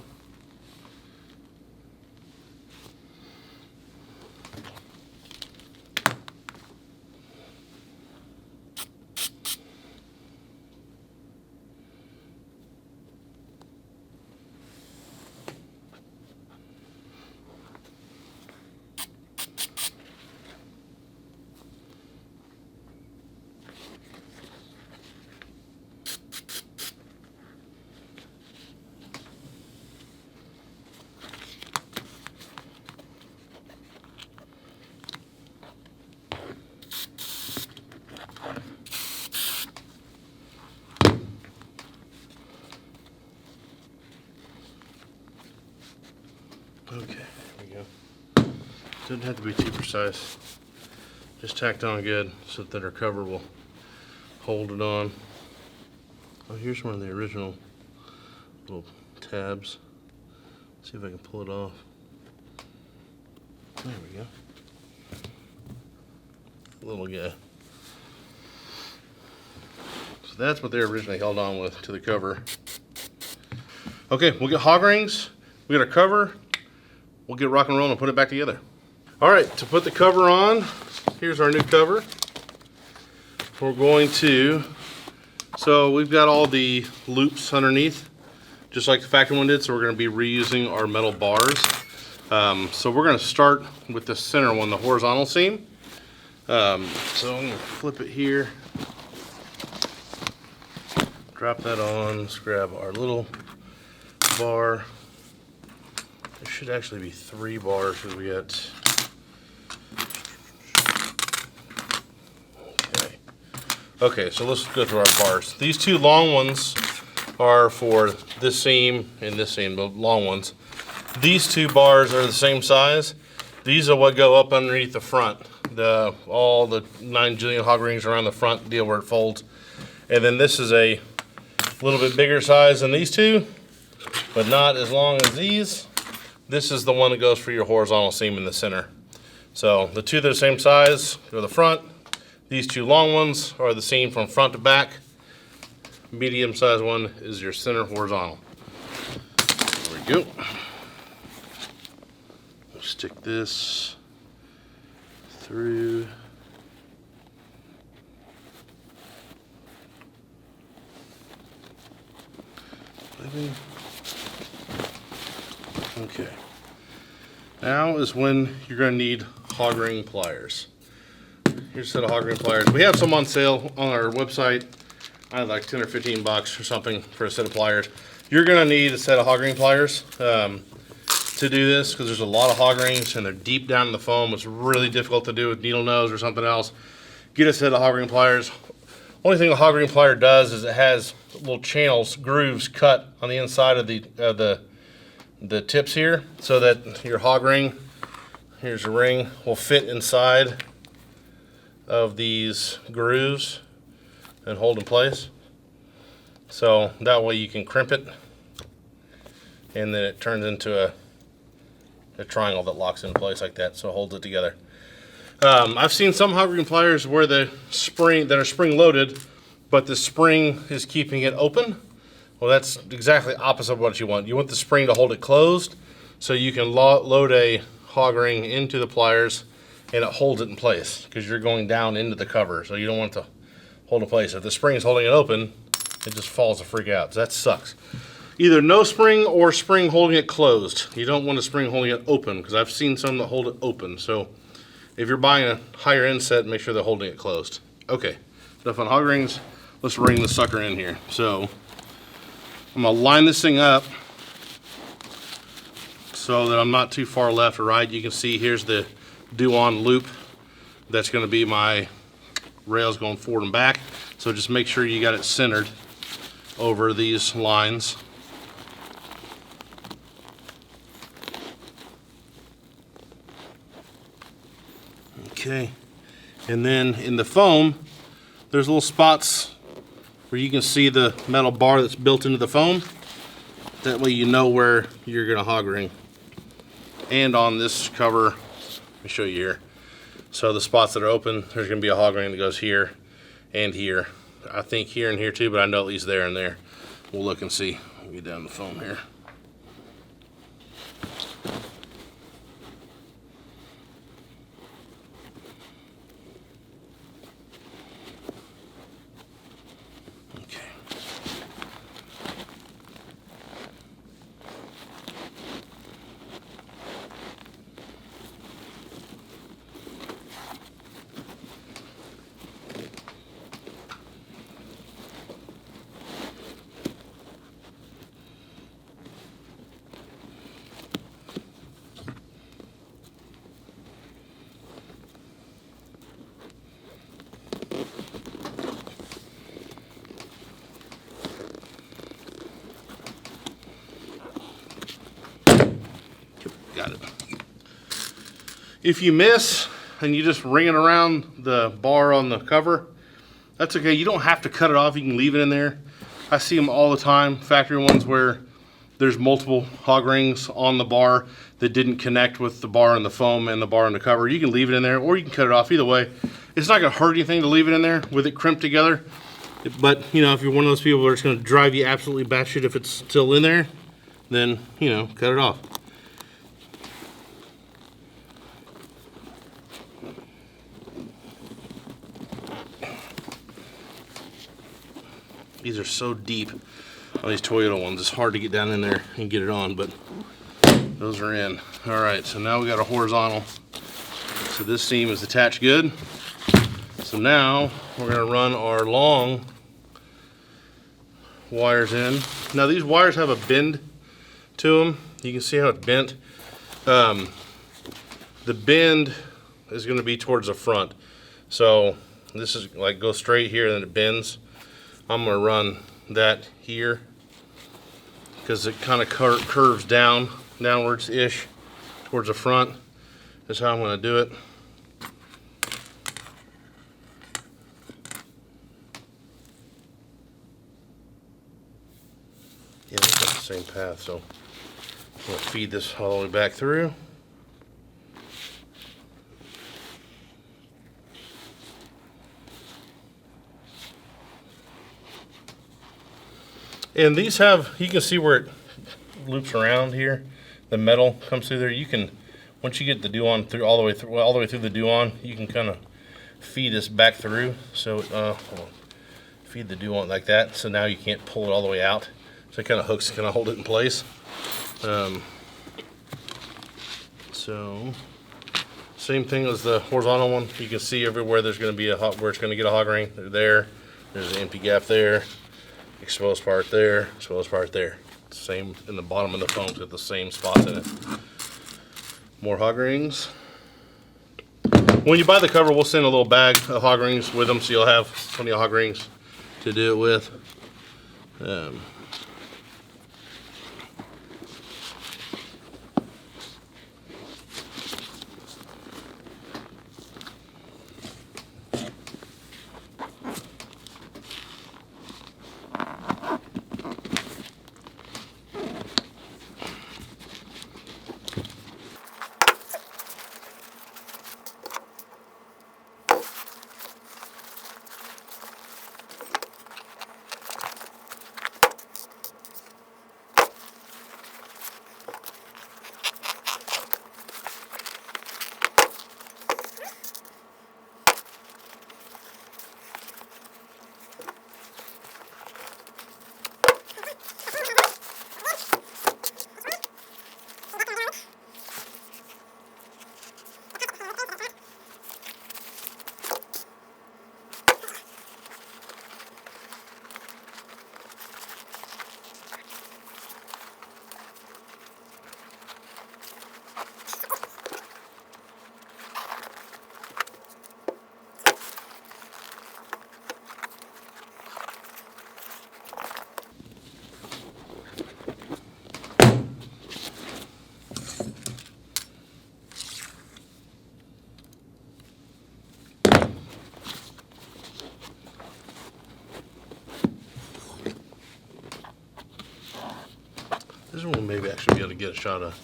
Okay, there we go. Doesn't have to be too precise. Just tacked on good so that our cover will hold it on. Oh, here's one of the original little tabs. See if I can pull it off. There we go. Little guy. So that's what they originally held on with to the cover. Okay, we'll get hog rings. We got our cover. We'll get rock and roll and put it back together. All right, to put the cover on, here's our new cover. We're going to, so we've got all the loops underneath, just like the factory one did, so we're gonna be reusing our metal bars. So we're gonna start with the center one, the horizontal seam. So I'm gonna flip it here, drop that on, let's grab our little bar, There should actually be 3 bars because we got. Okay, so let's go through our bars. These 2 long ones are for this seam and this seam, the long ones. These 2 bars are the same size. These are what go up underneath the front. All the 9 jillion hog rings around the front deal where it folds. And then this is a little bit bigger size than these 2, but not as long as these. This is the one that goes for your horizontal seam in the center. So the 2 that are the same size go to the front. These 2 long ones are the seam from front to back. Medium sized one is your center horizontal. There we go. We'll stick this through. Okay. Now is when you're going to need hog ring pliers. Here's a set of hog ring pliers. We have some on sale on our website. I had like 10 or 15 bucks or something for a set of pliers. You're gonna need a set of hog ring pliers to do this because there's a lot of hog rings and they're deep down in the foam. It's really difficult to do with needle nose or something else. Get a set of hog ring pliers. Only thing a hog ring plier does is it has little channels, grooves cut on the inside of the tips here so that your hog ring, here's a ring, will fit inside of these grooves and hold in place. So that way you can crimp it and then it turns into a triangle that locks in place like that, so it holds it together. I've seen some hog ring pliers where the spring that are spring loaded, but the spring is keeping it open. Well, that's exactly opposite of what you want. You want the spring to hold it closed so you can load a hog ring into the pliers and it holds it in place because you're going down into the cover, so you don't want it to hold in place. If the spring is holding it open, it just falls the freak out. So that sucks. Either no spring or spring holding it closed. You don't want a spring holding it open because I've seen some that hold it open. So if you're buying a higher end set, make sure they're holding it closed. Okay, enough on hog rings. Let's ring the sucker in here. So I'm gonna line this thing up so that I'm not too far left or right. You can see here's the do-on loop. That's gonna be my rails going forward and back. So just make sure you got it centered over these lines. Okay, and then in the foam, there's little spots where you can see the metal bar that's built into the foam. That way you know where you're gonna hog ring. And on this cover, let me show you here. So the spots that are open, there's gonna be a hog ring that goes here and here. I think here and here too, but I know at least there and there. We'll look and see. We'll get down the foam here. Got it. If you miss and you just ring it around the bar on the cover, that's okay. You don't have to cut it off. You can leave it in there. I see them all the time, factory ones where there's multiple hog rings on the bar that didn't connect with the bar and the foam and the bar and the cover. You can leave it in there or you can cut it off. Either way, it's not gonna hurt anything to leave it in there with it crimped together. But you know, if you're one of those people where it's gonna drive you absolutely batshit if it's still in there, then you know, cut it off. These are so deep on these Toyota ones, it's hard to get down in there and get it on, but those are in. All right, so now we got a horizontal. So this seam is attached good. So now we're gonna run our long wires in. Now these wires have a bend to them. You can see how it's bent. The bend is going to be towards the front. So this is like go straight here and then it bends. I'm going to run that here because it kind of curves downwards-ish towards the front. That's how I'm going to do it. Yeah, it's got the same path, so I'm going to feed this all the way back through. And these have, you can see where it loops around here. The metal comes through there. You can, once you get the Duon through all the way through the Duon, you can kind of feed this back through. So feed the Duon like that. So now you can't pull it all the way out. So it kind of hooks, kind of hold it in place. So same thing as the horizontal one. You can see everywhere there's going to be where it's going to get a hog ring. They're there. There's an empty gap there. Exposed part there, exposed part there. Same in the bottom of the foam's got the same spots in it. More hog rings. When you buy the cover, we'll send a little bag of hog rings with them, so you'll have plenty of hog rings to do it with. This one will maybe actually be able to get a shot of.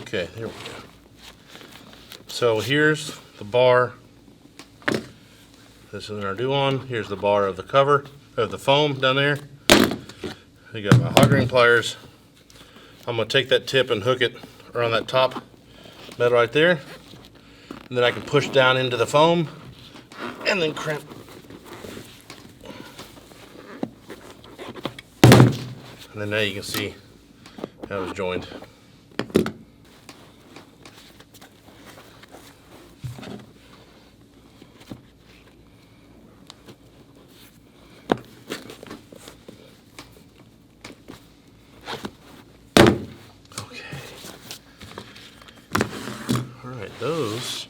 Okay, there we go. So here's the bar. This is our Duon. Here's the bar of the cover of the foam down there. I got my hog ring pliers. I'm gonna take that tip and hook it around that top metal right there, and then I can push down into the foam and then crimp. And then now you can see how it's joined. Okay. All right, those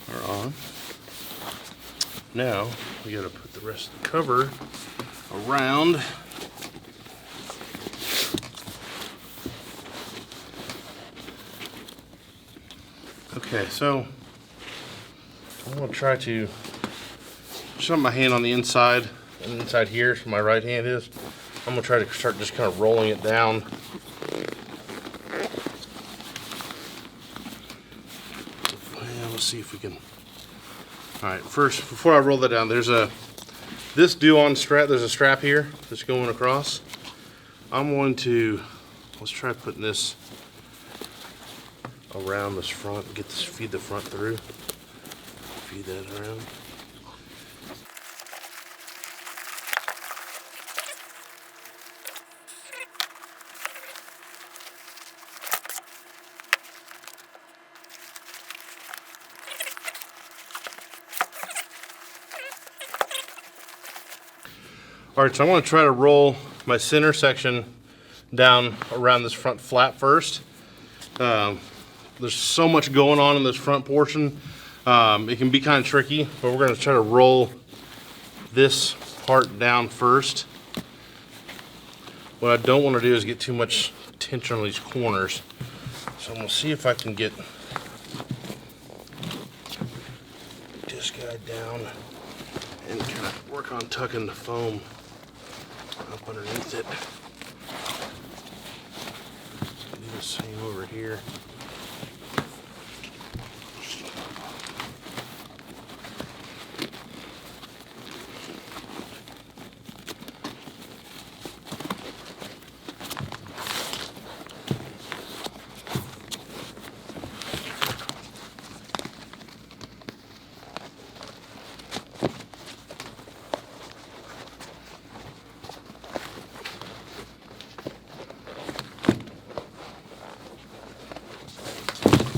are on. Now we got to put the rest of the cover around. Okay, so I'm going to try to shove my hand on the inside, and inside here, so my right hand is. I'm going to try to start just kind of rolling it down. Well, let's see if we can. All right, first, before I roll that down, there's this Duon strap, there's a strap here that's going across. I'm going to, let's try putting this around this front, get this, feed the front through, feed that around. All right, so I'm going to try to roll my center section down around this front flap first. There's so much going on in this front portion. It can be kind of tricky, but we're going to try to roll this part down first. What I don't want to do is get too much tension on these corners. So I'm going to see if I can get this guy down and kind of work on tucking the foam up underneath it. Do the same over here.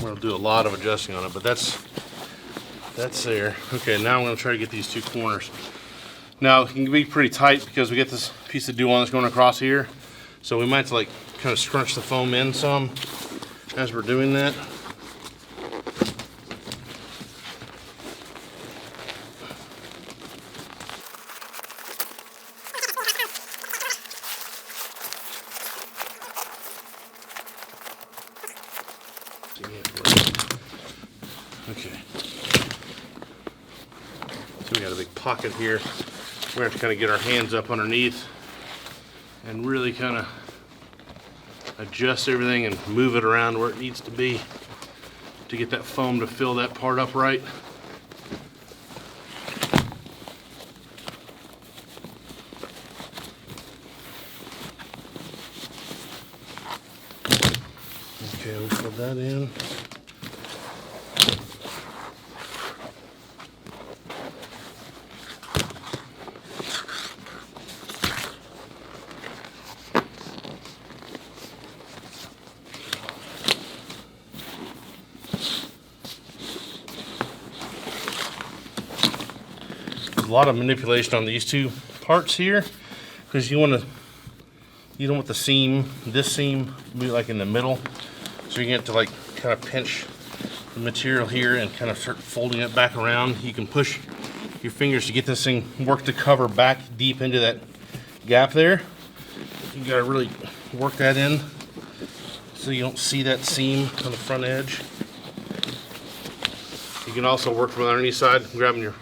We'll do a lot of adjusting on it, but that's there. Okay, now I'm going to try to get these two corners. Now it can be pretty tight because we get this piece of Doowan that's going across here, so we might have to like kind of scrunch the foam in some as we're doing that. Okay. So we got a big pocket here. We're going to have to kind of get our hands up underneath and really kind of adjust everything and move it around where it needs to be to get that foam to fill that part up right. Okay, we put that in. A lot of manipulation on these two parts here because you don't want the seam, this seam, to be like in the middle, so you get to like kind of pinch the material here and kind of start folding it back around. You can push your fingers to get this thing work the cover back deep into that gap there. You gotta really work that in so you don't see that seam on the front edge. You can also work from the underneath side, grabbing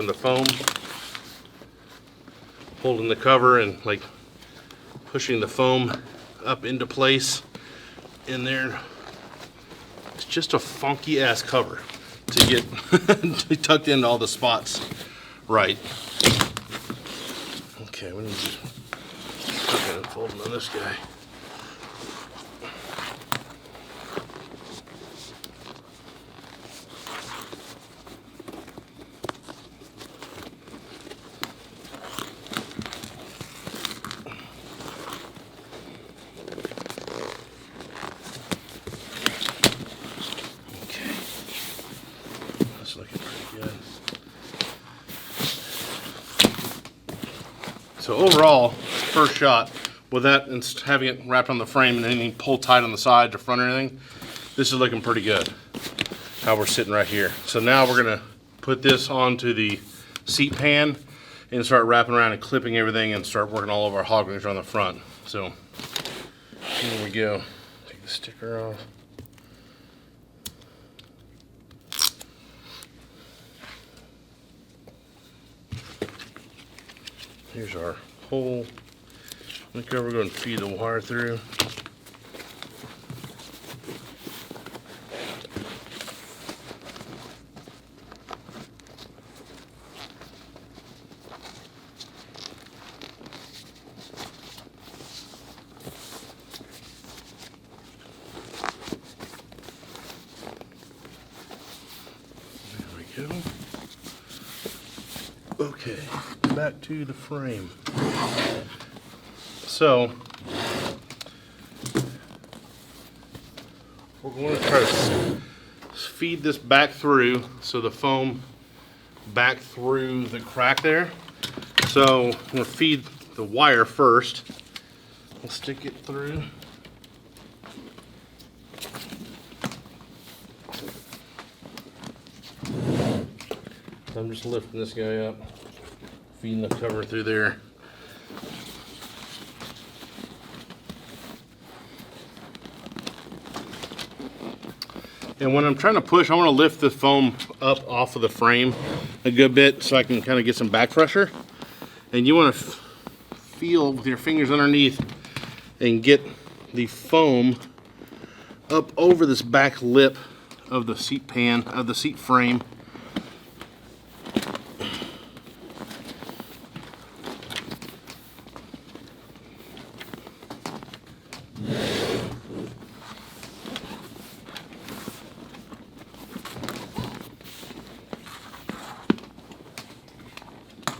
the foam, holding the cover and like pushing the foam up into place in there. It's just a funky ass cover to get tucked into all the spots right. Okay, we need to fold on this guy. Looking pretty good. So overall, first shot with that and having it wrapped on the frame and anything pulled tight on the side, the front, or anything, this is looking pretty good. How we're sitting right here. So now we're gonna put this onto the seat pan and start wrapping around and clipping everything and start working all of our hog rings on the front. So here we go. Take the sticker off. Here's our hole. Look how we're going to feed the wire through. There we go. Okay, back to the frame. So, we're going to try to feed this back through, so the foam back through the crack there. So, I'm going to feed the wire first We'll stick it through. I'm just lifting this guy up, feeding the cover through there. And when I'm trying to push, I want to lift the foam up off of the frame a good bit so I can kind of get some back pressure. And you want to feel with your fingers underneath and get the foam up over this back lip of the seat pan, of the seat frame.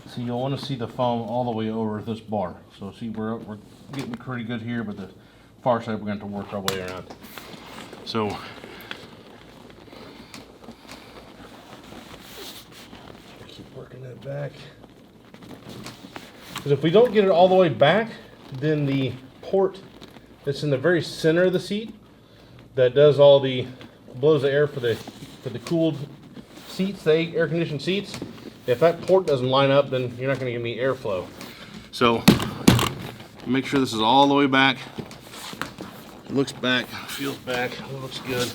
So you'll want to see the foam all the way over this bar. So see, we're getting pretty good here, but the far side we're going to have to work our way around. So keep working that back. Because if we don't get it all the way back, then the port that's in the very center of the seat that does all the blows the air for the cooled seats, the air conditioned seats. If that port doesn't line up, then you're not going to get any airflow. So make sure this is all the way back. It looks back, feels back, it looks good.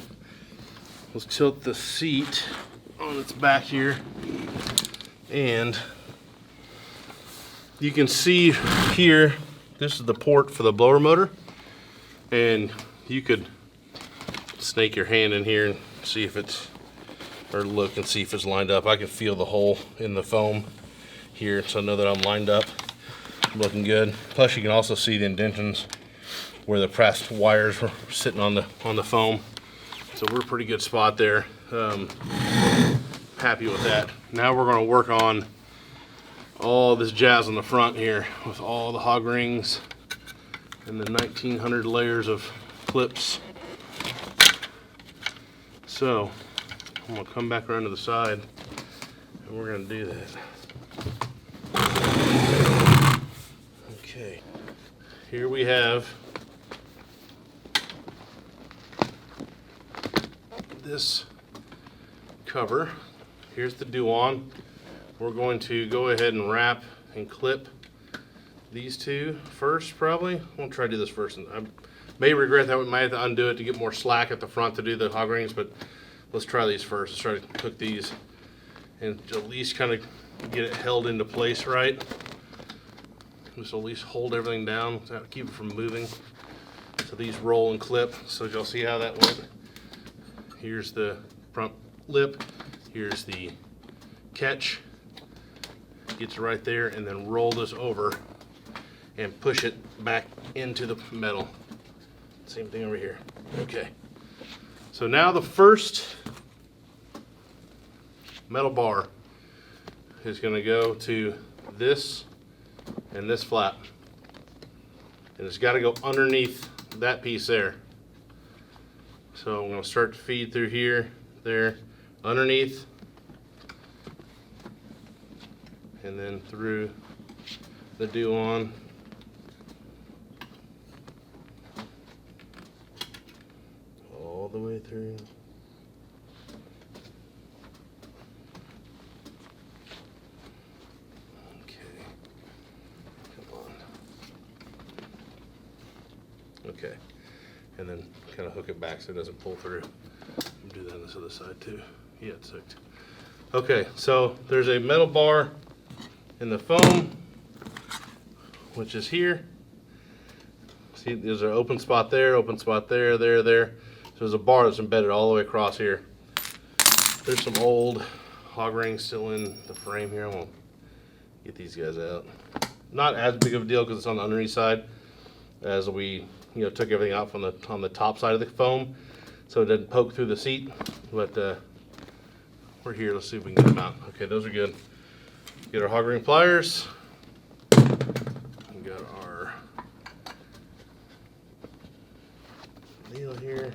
Let's tilt the seat on its back here. And you can see here, this is the port for the blower motor. And you could snake your hand in here and see if it's, or look and see if it's lined up. I can feel the hole in the foam here, so I know that I'm lined up. I'm looking good. Plus you can also see the indentions where the pressed wires were sitting on the foam. So we're a pretty good spot there. Happy with that. Now we're gonna work on all this jazz on the front here with all the hog rings and the 1900 layers of clips. So I'm gonna come back around to the side and we're gonna do that. Okay, here we have this cover. Here's the do-on. We're going to go ahead and wrap and clip these two first, probably. We'll try to do this first. I may regret that we might have to undo it to get more slack at the front to do the hog rings, but let's try these first. Let's try to hook these and at least kind of get it held into place right. Just at least hold everything down, keep it from moving. So these roll and clip. So you'll see how that went. Here's the front lip. Here's the catch. Gets right there, and then roll this over and push it back into the metal. Same thing over here. Okay. So now the first metal bar is going to go to this and this flap. And it's got to go underneath that piece there. So I'm going to start to feed through here, there, underneath, and then through the do-on. All the way through. Okay, come on. Okay, and then kind of hook it back so it doesn't pull through. Do that on this other side too. Yeah, it's hooked. Okay, so there's a metal bar in the foam, which is here. See, there's an open spot there, there. So there's a bar that's embedded all the way across here. There's some old hog rings still in the frame here. I'm gonna get these guys out. Not as big of a deal because it's on the underneath side, as we took everything out from on the top side of the foam, so it doesn't poke through the seat. But we're here. Let's see if we can get them out. Okay, those are good. Get our hog ring pliers. We got our needle here.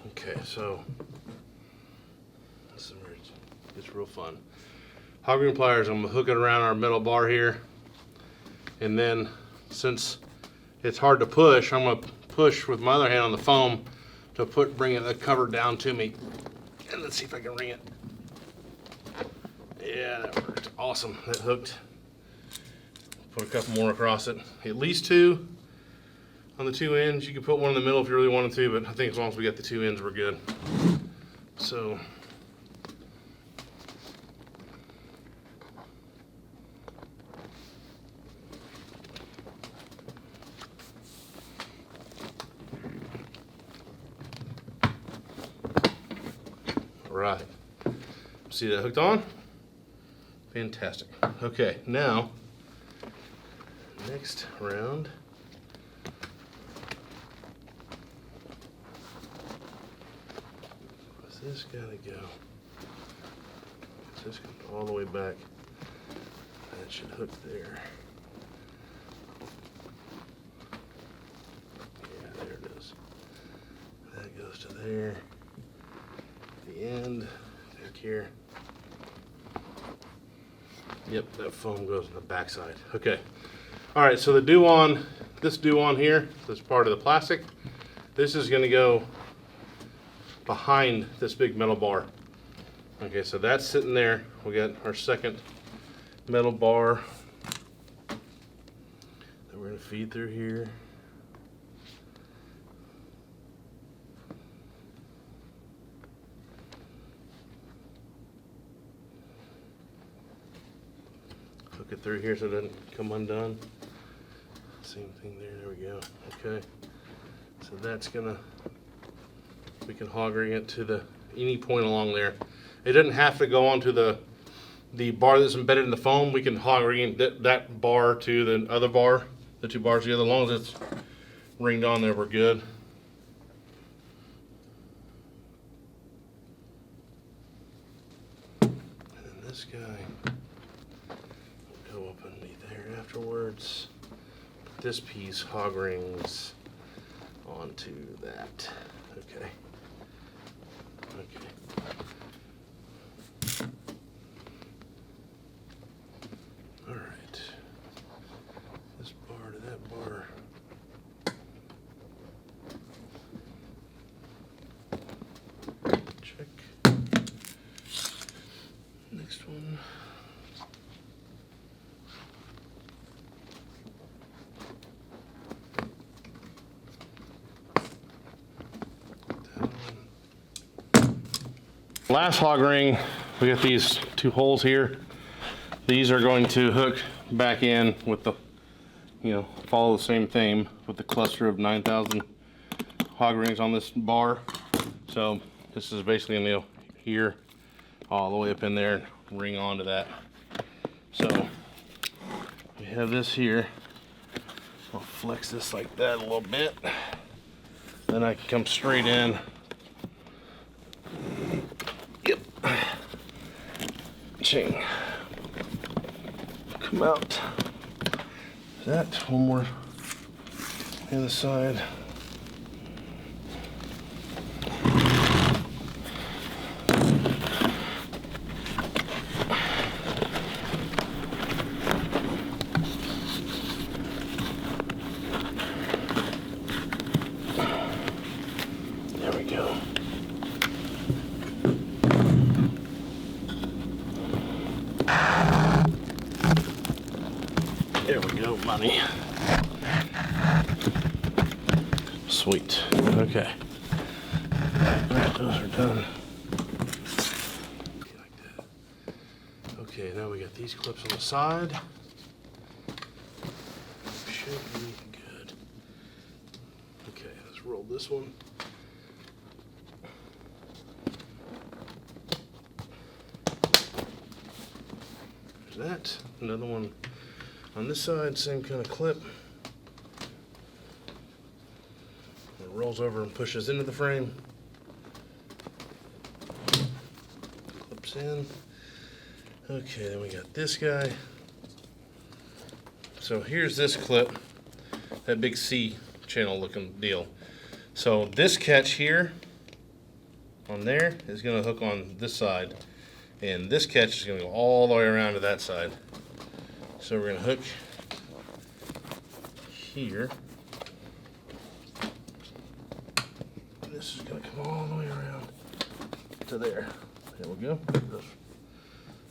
Okay, so this is where it's It's real fun. Hog ring pliers, I'm gonna hook it around our metal bar here. And then since it's hard to push, I'm gonna push with my other hand on the foam to bring the cover down to me. And let's see if I can ring it. Yeah, that worked. Awesome, that hooked. Put a couple more across it. At least 2 on the 2 ends. You can put one in the middle if you really wanted to, but I think as long as we got the 2 ends, we're good. So, all right. See that hooked on? Fantastic. Okay, now, next round. Where's this gotta go? This goes all the way back. That should hook there. Yeah, there it is. That goes to there. The end, back here. Yep, that foam goes on the backside. Okay. All right, so this do-on here, this part of the plastic, this is gonna go behind this big metal bar. Okay, so that's sitting there. We got our second metal bar that we're gonna feed through here. Hook it through here so it doesn't come undone. Same thing there, there we go. Okay, so that's gonna, we can hog ring it to any point along there. It doesn't have to go onto the bar that's embedded in the foam. We can hog ring that bar to the other bar, the 2 bars together. As long as it's ringed on there, we're good. And then this guy will go up underneath there afterwards. This piece hog rings onto that. Okay. Okay. All right. This bar to that bar. Check. Next one. Last hog ring, we got these 2 holes here. These are going to hook back in with the, follow the same theme with the cluster of 9,000 hog rings on this bar. So this is basically gonna go here, all the way up in there, and ring onto that. So we have this here. I'll flex this like that a little bit. Then I can come straight in. Yep. Ching. Come out. That one more the other side. There we go. There we go, money. Sweet. Okay. Alright, those are done. Like that. Okay, now we got these clips on the side. Should be good. Okay, let's roll this one. There's that. Another one on this side, same kind of clip. It rolls over and pushes into the frame. Clips in. Okay, then we got this guy. So here's this clip, that big C channel looking deal. So this catch here on there is going to hook on this side, And this catch is going to go all the way around to that side. So we're going to hook here. This is going to come all the way around to there. There we go.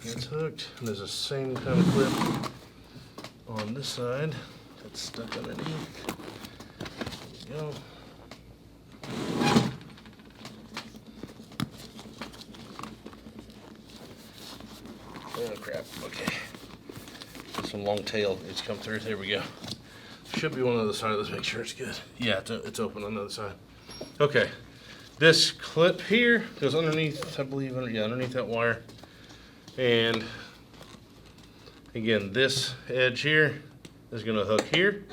It's hooked. And there's the same kind of clip on this side that's stuck underneath. There we go. Oh crap, okay. Some long tail needs to come through. There we go. Should be one on the other side. Let's make sure it's good. Yeah, it's open on the other side. Okay. This clip here goes underneath, I believe, underneath that wire. And again, this edge here is going to hook here.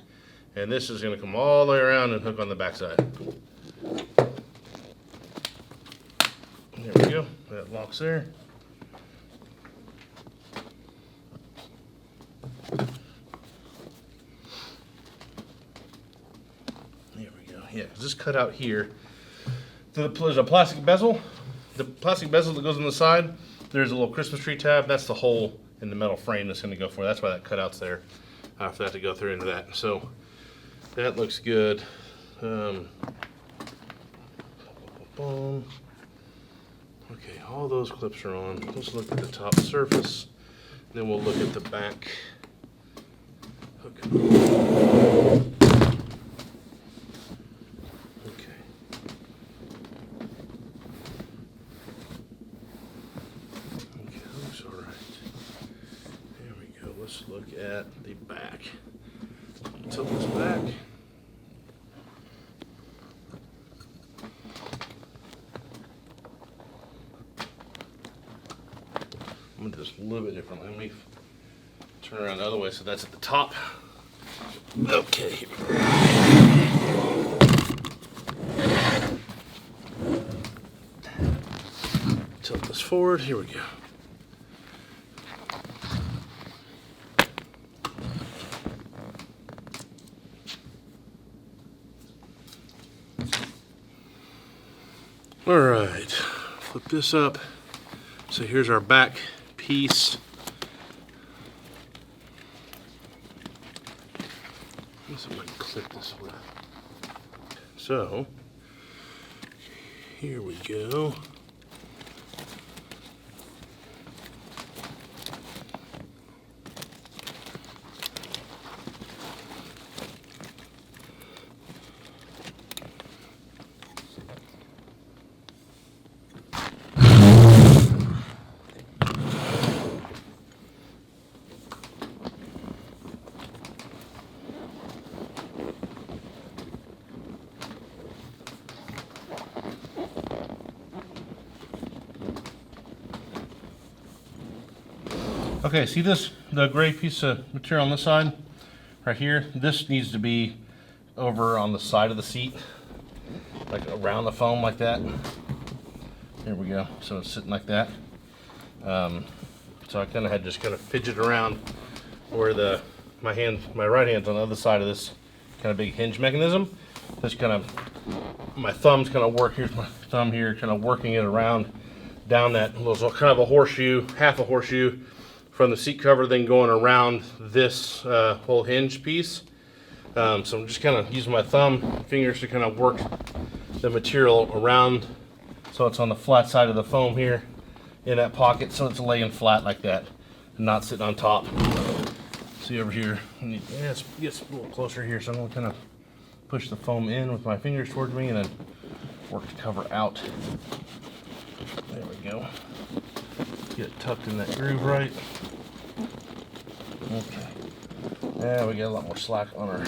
And this is going to come all the way around and hook on the back side. There we go. That locks there. Yeah, this cut out here. There's a plastic bezel. The plastic bezel that goes on the side, there's a little Christmas tree tab. That's the hole in the metal frame that's going to go for. That's why that cutout's there, for that to go through into that. So that looks good. Okay, all those clips are on. Let's look at the top surface. Then we'll look at the back. Okay. Let's look at the back. Tilt this back. I'm gonna do this a little bit differently. Let me turn around the other way so that's at the top. Okay. Tilt this forward. Here we go. All right, flip this up. So here's our back piece. Let's see if I can clip this with. So here we go. Okay, see this, the gray piece of material on this side, right here? This needs to be over on the side of the seat, like around the foam like that. There we go, so it's sitting like that. So I kind of had just kind of fidget around where my right hand's on the other side of this kind of big hinge mechanism. This kind of, my thumb's kind of here's my thumb here, kind of working it around down that little kind of a horseshoe, half a horseshoe, from the seat cover, then going around this whole hinge piece. So I'm just kind of using my fingers to kind of work the material around so it's on the flat side of the foam here in that pocket, so it's laying flat like that and not sitting on top. See over here, yeah, it gets a little closer here, so I'm going to kind of push the foam in with my fingers towards me and then work the cover out. There we go. Get it tucked in that groove right. Okay. Now we got a lot more slack on our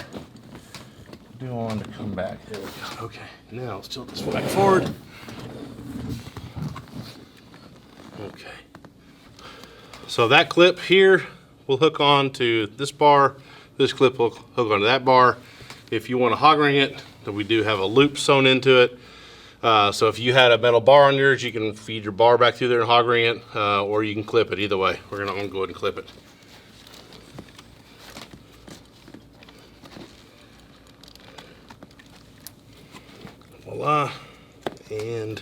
do-on to come back. There we go. Okay. Now let's tilt this back forward. Okay. So that clip here will hook on to this bar. This clip will hook onto that bar. If you want to hog ring it, then we do have a loop sewn into it. So if you had a metal bar on yours, you can feed your bar back through there and hog ring it, or you can clip it. Either way, we're going to go ahead and clip it. Voila, and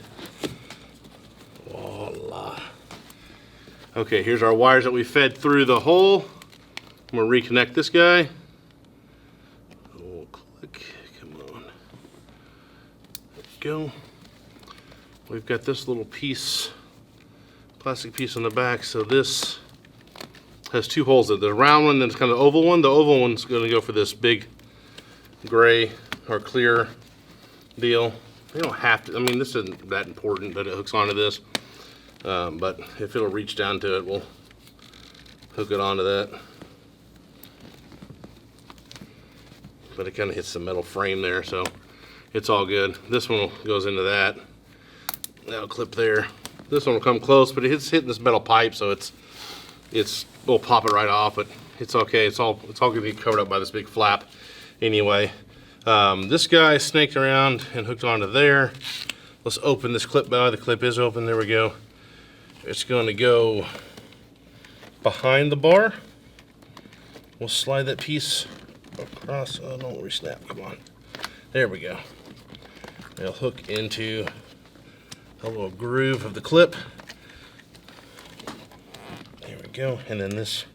voila. Okay, here's our wires that we fed through the hole. I'm gonna reconnect this guy. We'll click, come on. There we go. We've got this little piece, plastic piece on the back, so this has two holes in it. The round one, then it's kind of the oval one. The oval one's gonna go for this big gray or clear deal. You don't have to, I mean, this isn't that important that it hooks onto this, but if it'll reach down to it, we'll hook it onto that. But it kind of hits the metal frame there, so it's all good. This one goes into that. That'll clip there. This one will come close, but it's hitting this metal pipe, so we'll pop it right off, but it's okay. It's all gonna be covered up by this big flap anyway. This guy snaked around and hooked onto there. Let's open this clip by. The clip is open, there we go. It's gonna go behind the bar. We'll slide that piece across. Oh, don't re-snap, come on. There we go. It'll hook into a little groove of the clip. There we go, and then this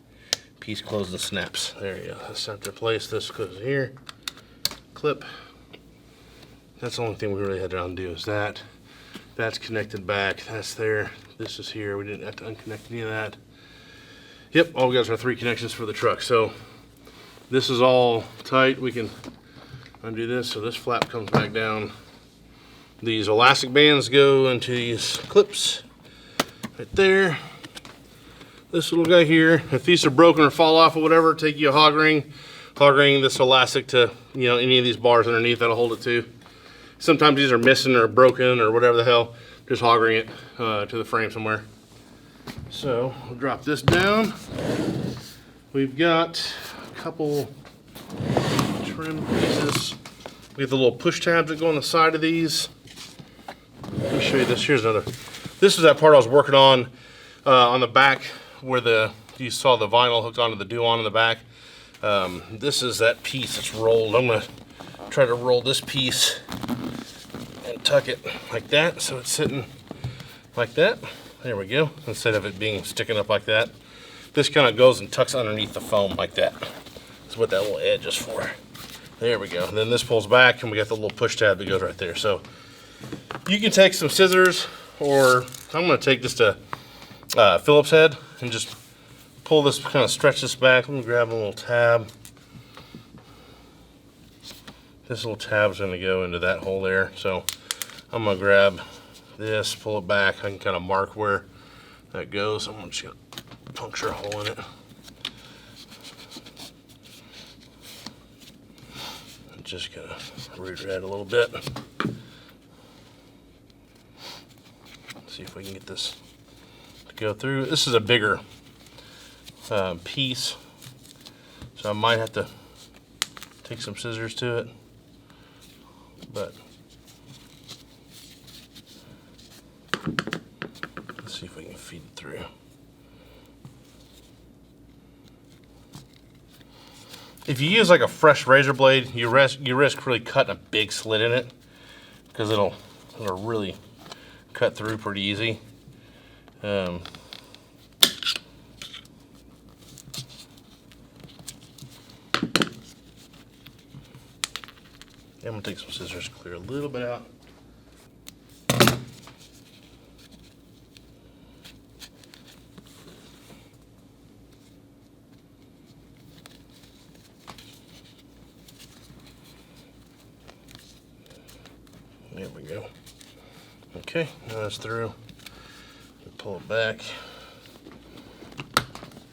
piece closes and snaps. There you go, that's center place. This goes here. Clip. That's the only thing we really had to undo is that. That's connected back. That's there. This is here. We didn't have to unconnect any of that. Yep, all we got is our 3 connections for the truck. So this is all tight. We can undo this. So this flap comes back down. These elastic bands go into these clips right there. This little guy here, if these are broken or fall off or whatever, take you a hog ring this elastic to, you know, any of these bars underneath, that'll hold it too. Sometimes these are missing or broken or whatever the hell, just hog ring it to the frame somewhere. So we'll drop this down. We've got a couple trim pieces. We have the little push tabs that go on the side of these. Let me show you this. Here's another. This is that part I was working on the back where you saw the vinyl hooked onto the do-on in the back. This is that piece that's rolled. I'm gonna try to roll this piece and tuck it like that so it's sitting like that. There we go. Instead of it being sticking up like that. This kind of goes and tucks underneath the foam like that. That's what that little edge is for. There we go. And then this pulls back and we got the little push tab that goes right there. So you can take some scissors, or I'm gonna take just a Phillips head and just pull this, kind of stretch this back. Let me grab a little tab. This little tab's gonna go into that hole there. So I'm gonna grab this, pull it back. I can kind of mark where that goes. I'm just gonna puncture a hole in it. I'm just gonna root red a little bit. See if we can get this to go through. This is a bigger piece, so I might have to take some scissors to it, but let's see if we can feed it through. If you use like a fresh razor blade, you risk really cutting a big slit in it, because it'll really cut through pretty easy. I'm gonna take some scissors, clear a little bit out. There we go. Okay, now that's through. Pull it back.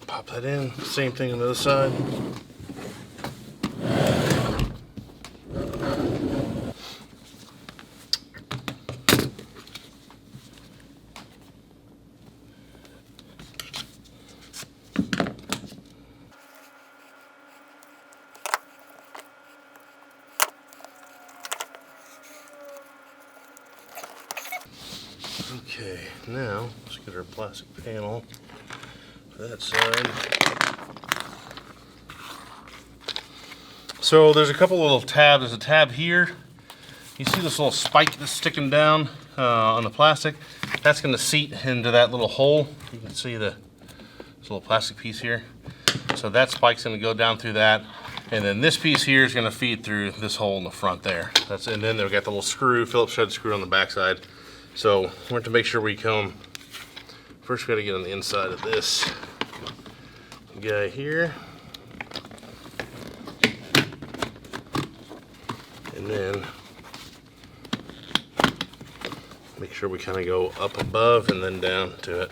Pop that in. Same thing on the other side. Okay, now let's get our plastic panel for that side. So there's a couple little tabs. There's a tab here. You see this little spike that's sticking down on the plastic? That's going to seat into that little hole. You can see the This little plastic piece here. So that spike's gonna go down through that. And then this piece here is gonna feed through this hole in the front there. And then they've got the little screw, Phillips head screw on the backside. So we're to make sure we come, first we gotta get on the inside of this guy here. And then make sure we kind of go up above and then down to it.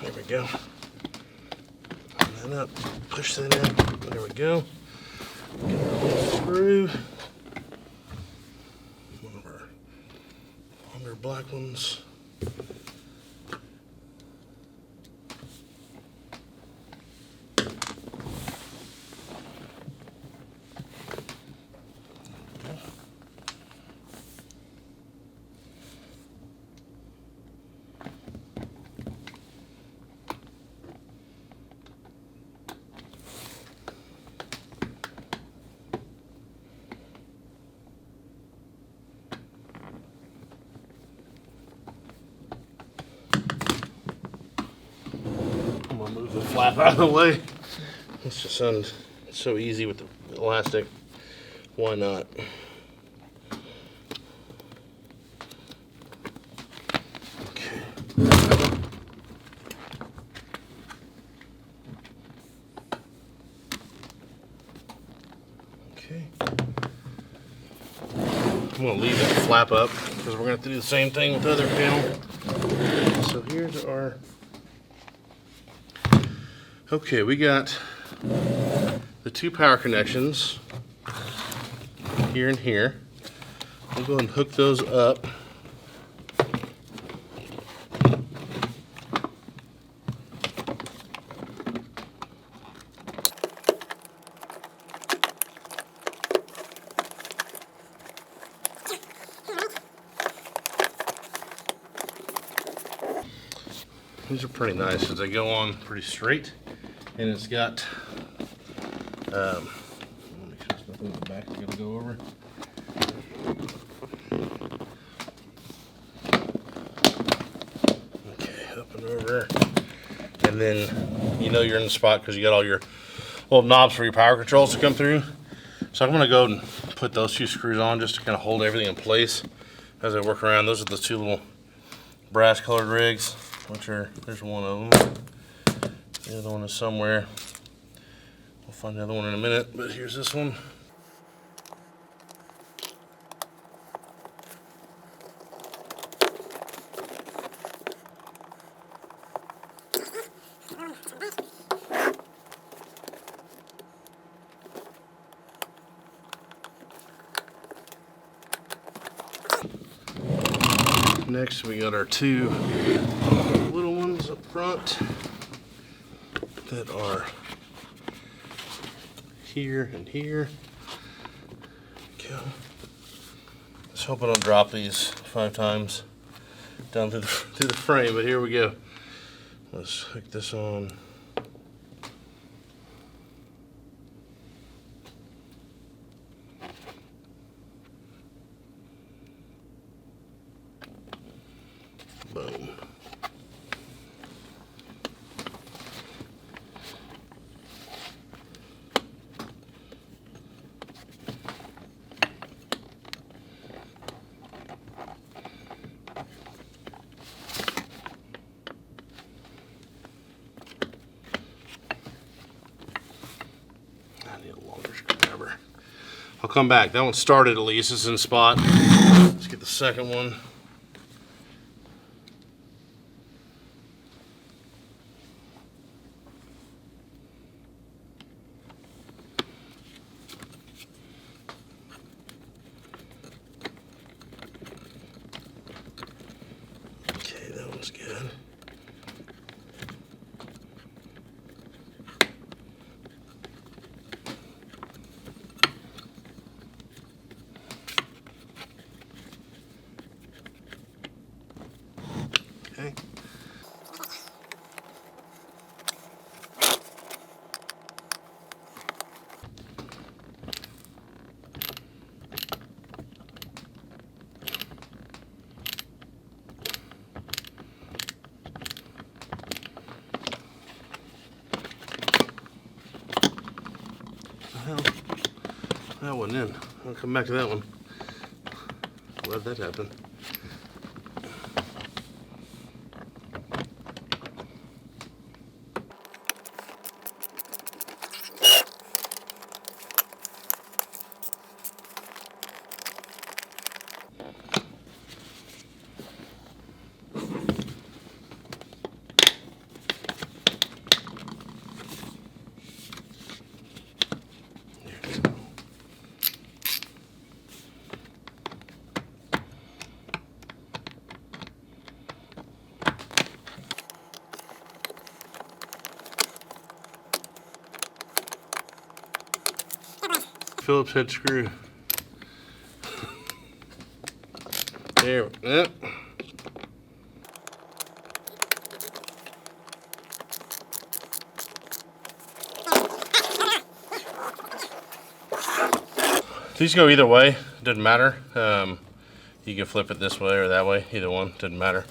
There we go. And then up, push that in. There we go. Get our little screw. One of our longer black ones. Move the flap out of the way. This just sounds so easy with the elastic. Why not? Okay. Okay. I'm gonna leave that flap up because we're gonna have to do the same thing with the other panel. So here's our. Okay, we got the two power connections here and here. We'll go and hook those up. These are pretty nice because they go on pretty straight. And it's got, make sure there's nothing in the back that's gonna go over. Okay, up and over. And then you know you're in the spot because you got all your little knobs for your power controls to come through. So I'm gonna go and put those two screws on just to kind of hold everything in place as I work around. Those are the two little brass colored rigs, which are, there's one of them. The other one is somewhere. We'll find the other one in a minute, but here's this one. Next, we got our two little ones up front that are here and here. Go. Just hope I don't drop these 5 times down through the frame, but here we go. Let's hook this on. Boom. I'll come back. That one started at least. It's in spot. Let's get the second one. Okay, that one's good. What the hell? That wasn't in. I'll come back to that one. Why did that happen? Phillips head screw. There. Yep. These go either way. It doesn't matter. You can flip it this way or that way. Either one doesn't matter.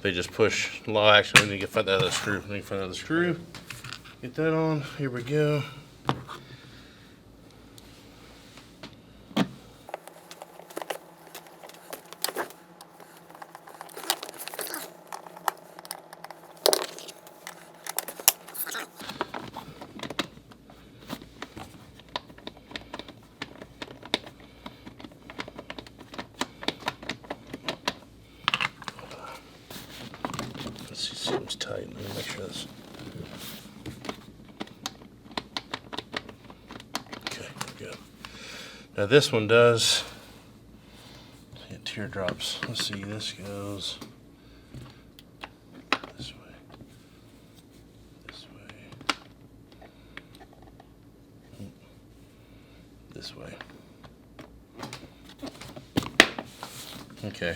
They just push. Well, actually, we need to get that out of the screw. We need to find out the screw. Get that on. Here we go. Seems tight. Let me make sure this. Okay, good. Now this one does. Teardrops. Let's see. This goes this way. This way. This way. Okay.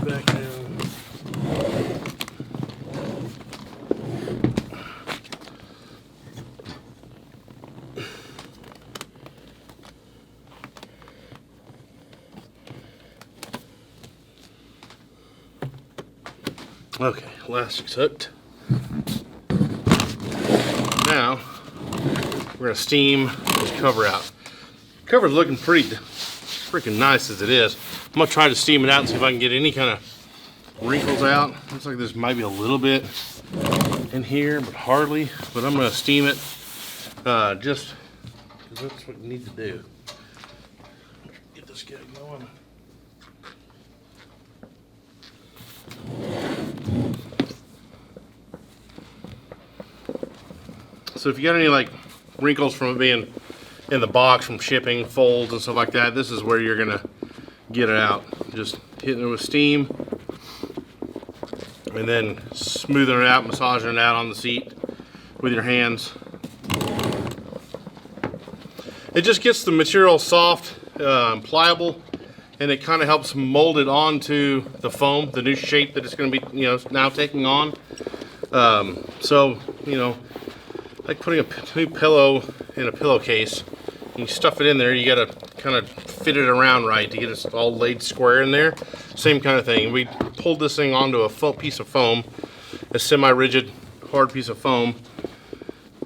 Back down. Okay, elastic's hooked. Now we're gonna steam this cover out. Cover's looking pretty freaking nice as it is. I'm gonna try to steam it out and see if I can get any kind of wrinkles out. Looks like there's maybe a little bit in here, but hardly. But I'm gonna steam it just because that's what you need to do. Get this guy going. So if you got any like wrinkles from it being in the box from shipping, folds and stuff like that, this is where you're gonna get it out. Just hitting it with steam and then smoothing it out, massaging it out on the seat with your hands. It just gets the material soft and pliable, and it kind of helps mold it onto the foam, the new shape that it's going to be, now taking on. So, like putting a new pillow in a pillowcase, you stuff it in there, you got to kind of fit it around right to get it all laid square in there. Same kind of thing. We pulled this thing onto a piece of foam, a semi-rigid, hard piece of foam.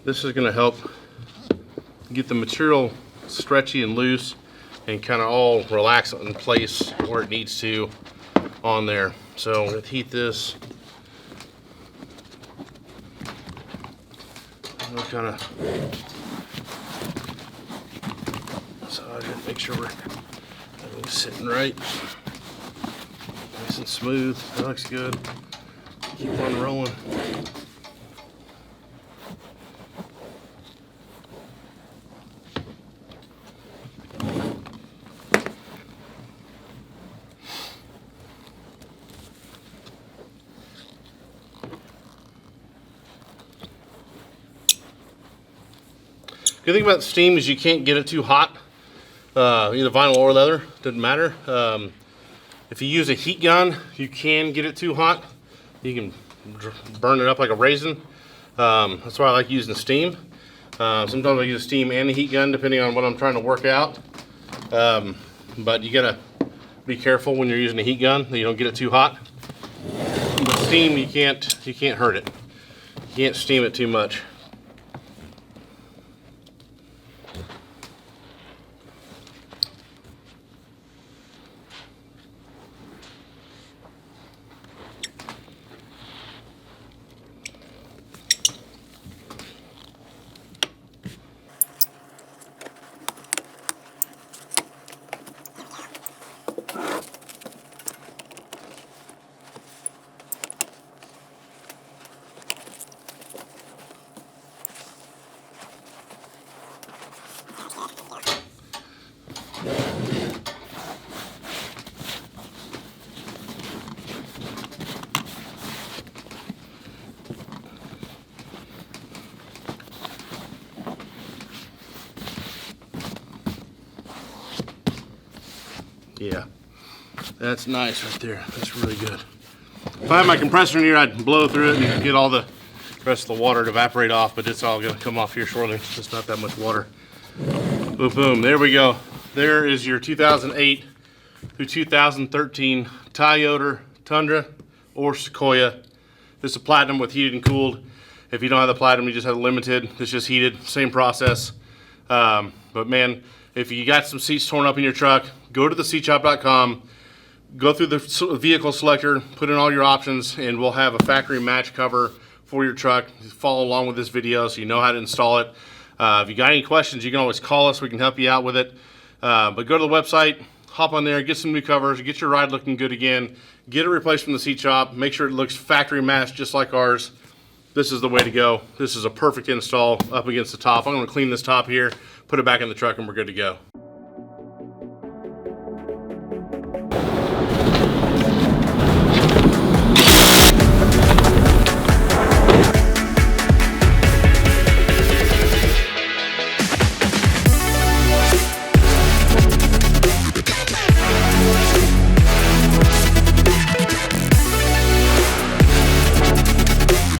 This is going to help get the material stretchy and loose and kind of all relax in place where it needs to on there. So I'm going to heat this. We'll kind of massage it, make sure we're sitting right, nice and smooth. That looks good. Keep on rolling. Good thing about steam is you can't get it too hot. Either vinyl or leather, doesn't matter. If you use a heat gun, you can get it too hot. You can burn it up like a raisin. That's why I like using the steam. Sometimes I use a steam and a heat gun depending on what I'm trying to work out. But you gotta be careful when you're using a heat gun that you don't get it too hot. With steam, you can't hurt it. You can't steam it too much. Yeah, that's nice right there. That's really good. If I had my compressor in here, I'd blow through it and get all the rest of the water to evaporate off, but it's all gonna come off here shortly. It's just not that much water. Boom, boom, there we go. There is your 2008 through 2013 Toyota Tundra or Sequoia. This is a platinum with heated and cooled. If you don't have the platinum, you just have the limited. It's just heated, same process. But man, if you got some seats torn up in your truck, go to theseatshop.com, go through the vehicle selector, put in all your options, and we'll have a factory match cover for your truck. Follow along with this video so you know how to install it. If you got any questions, you can always call us. We can help you out with it. But go to the website, hop on there, get some new covers, get your ride looking good again, get it replaced from the seat shop, make sure it looks factory matched just like ours. This is the way to go. This is a perfect install up against the top. I'm gonna clean this top here, put it back in the truck, and we're good to go.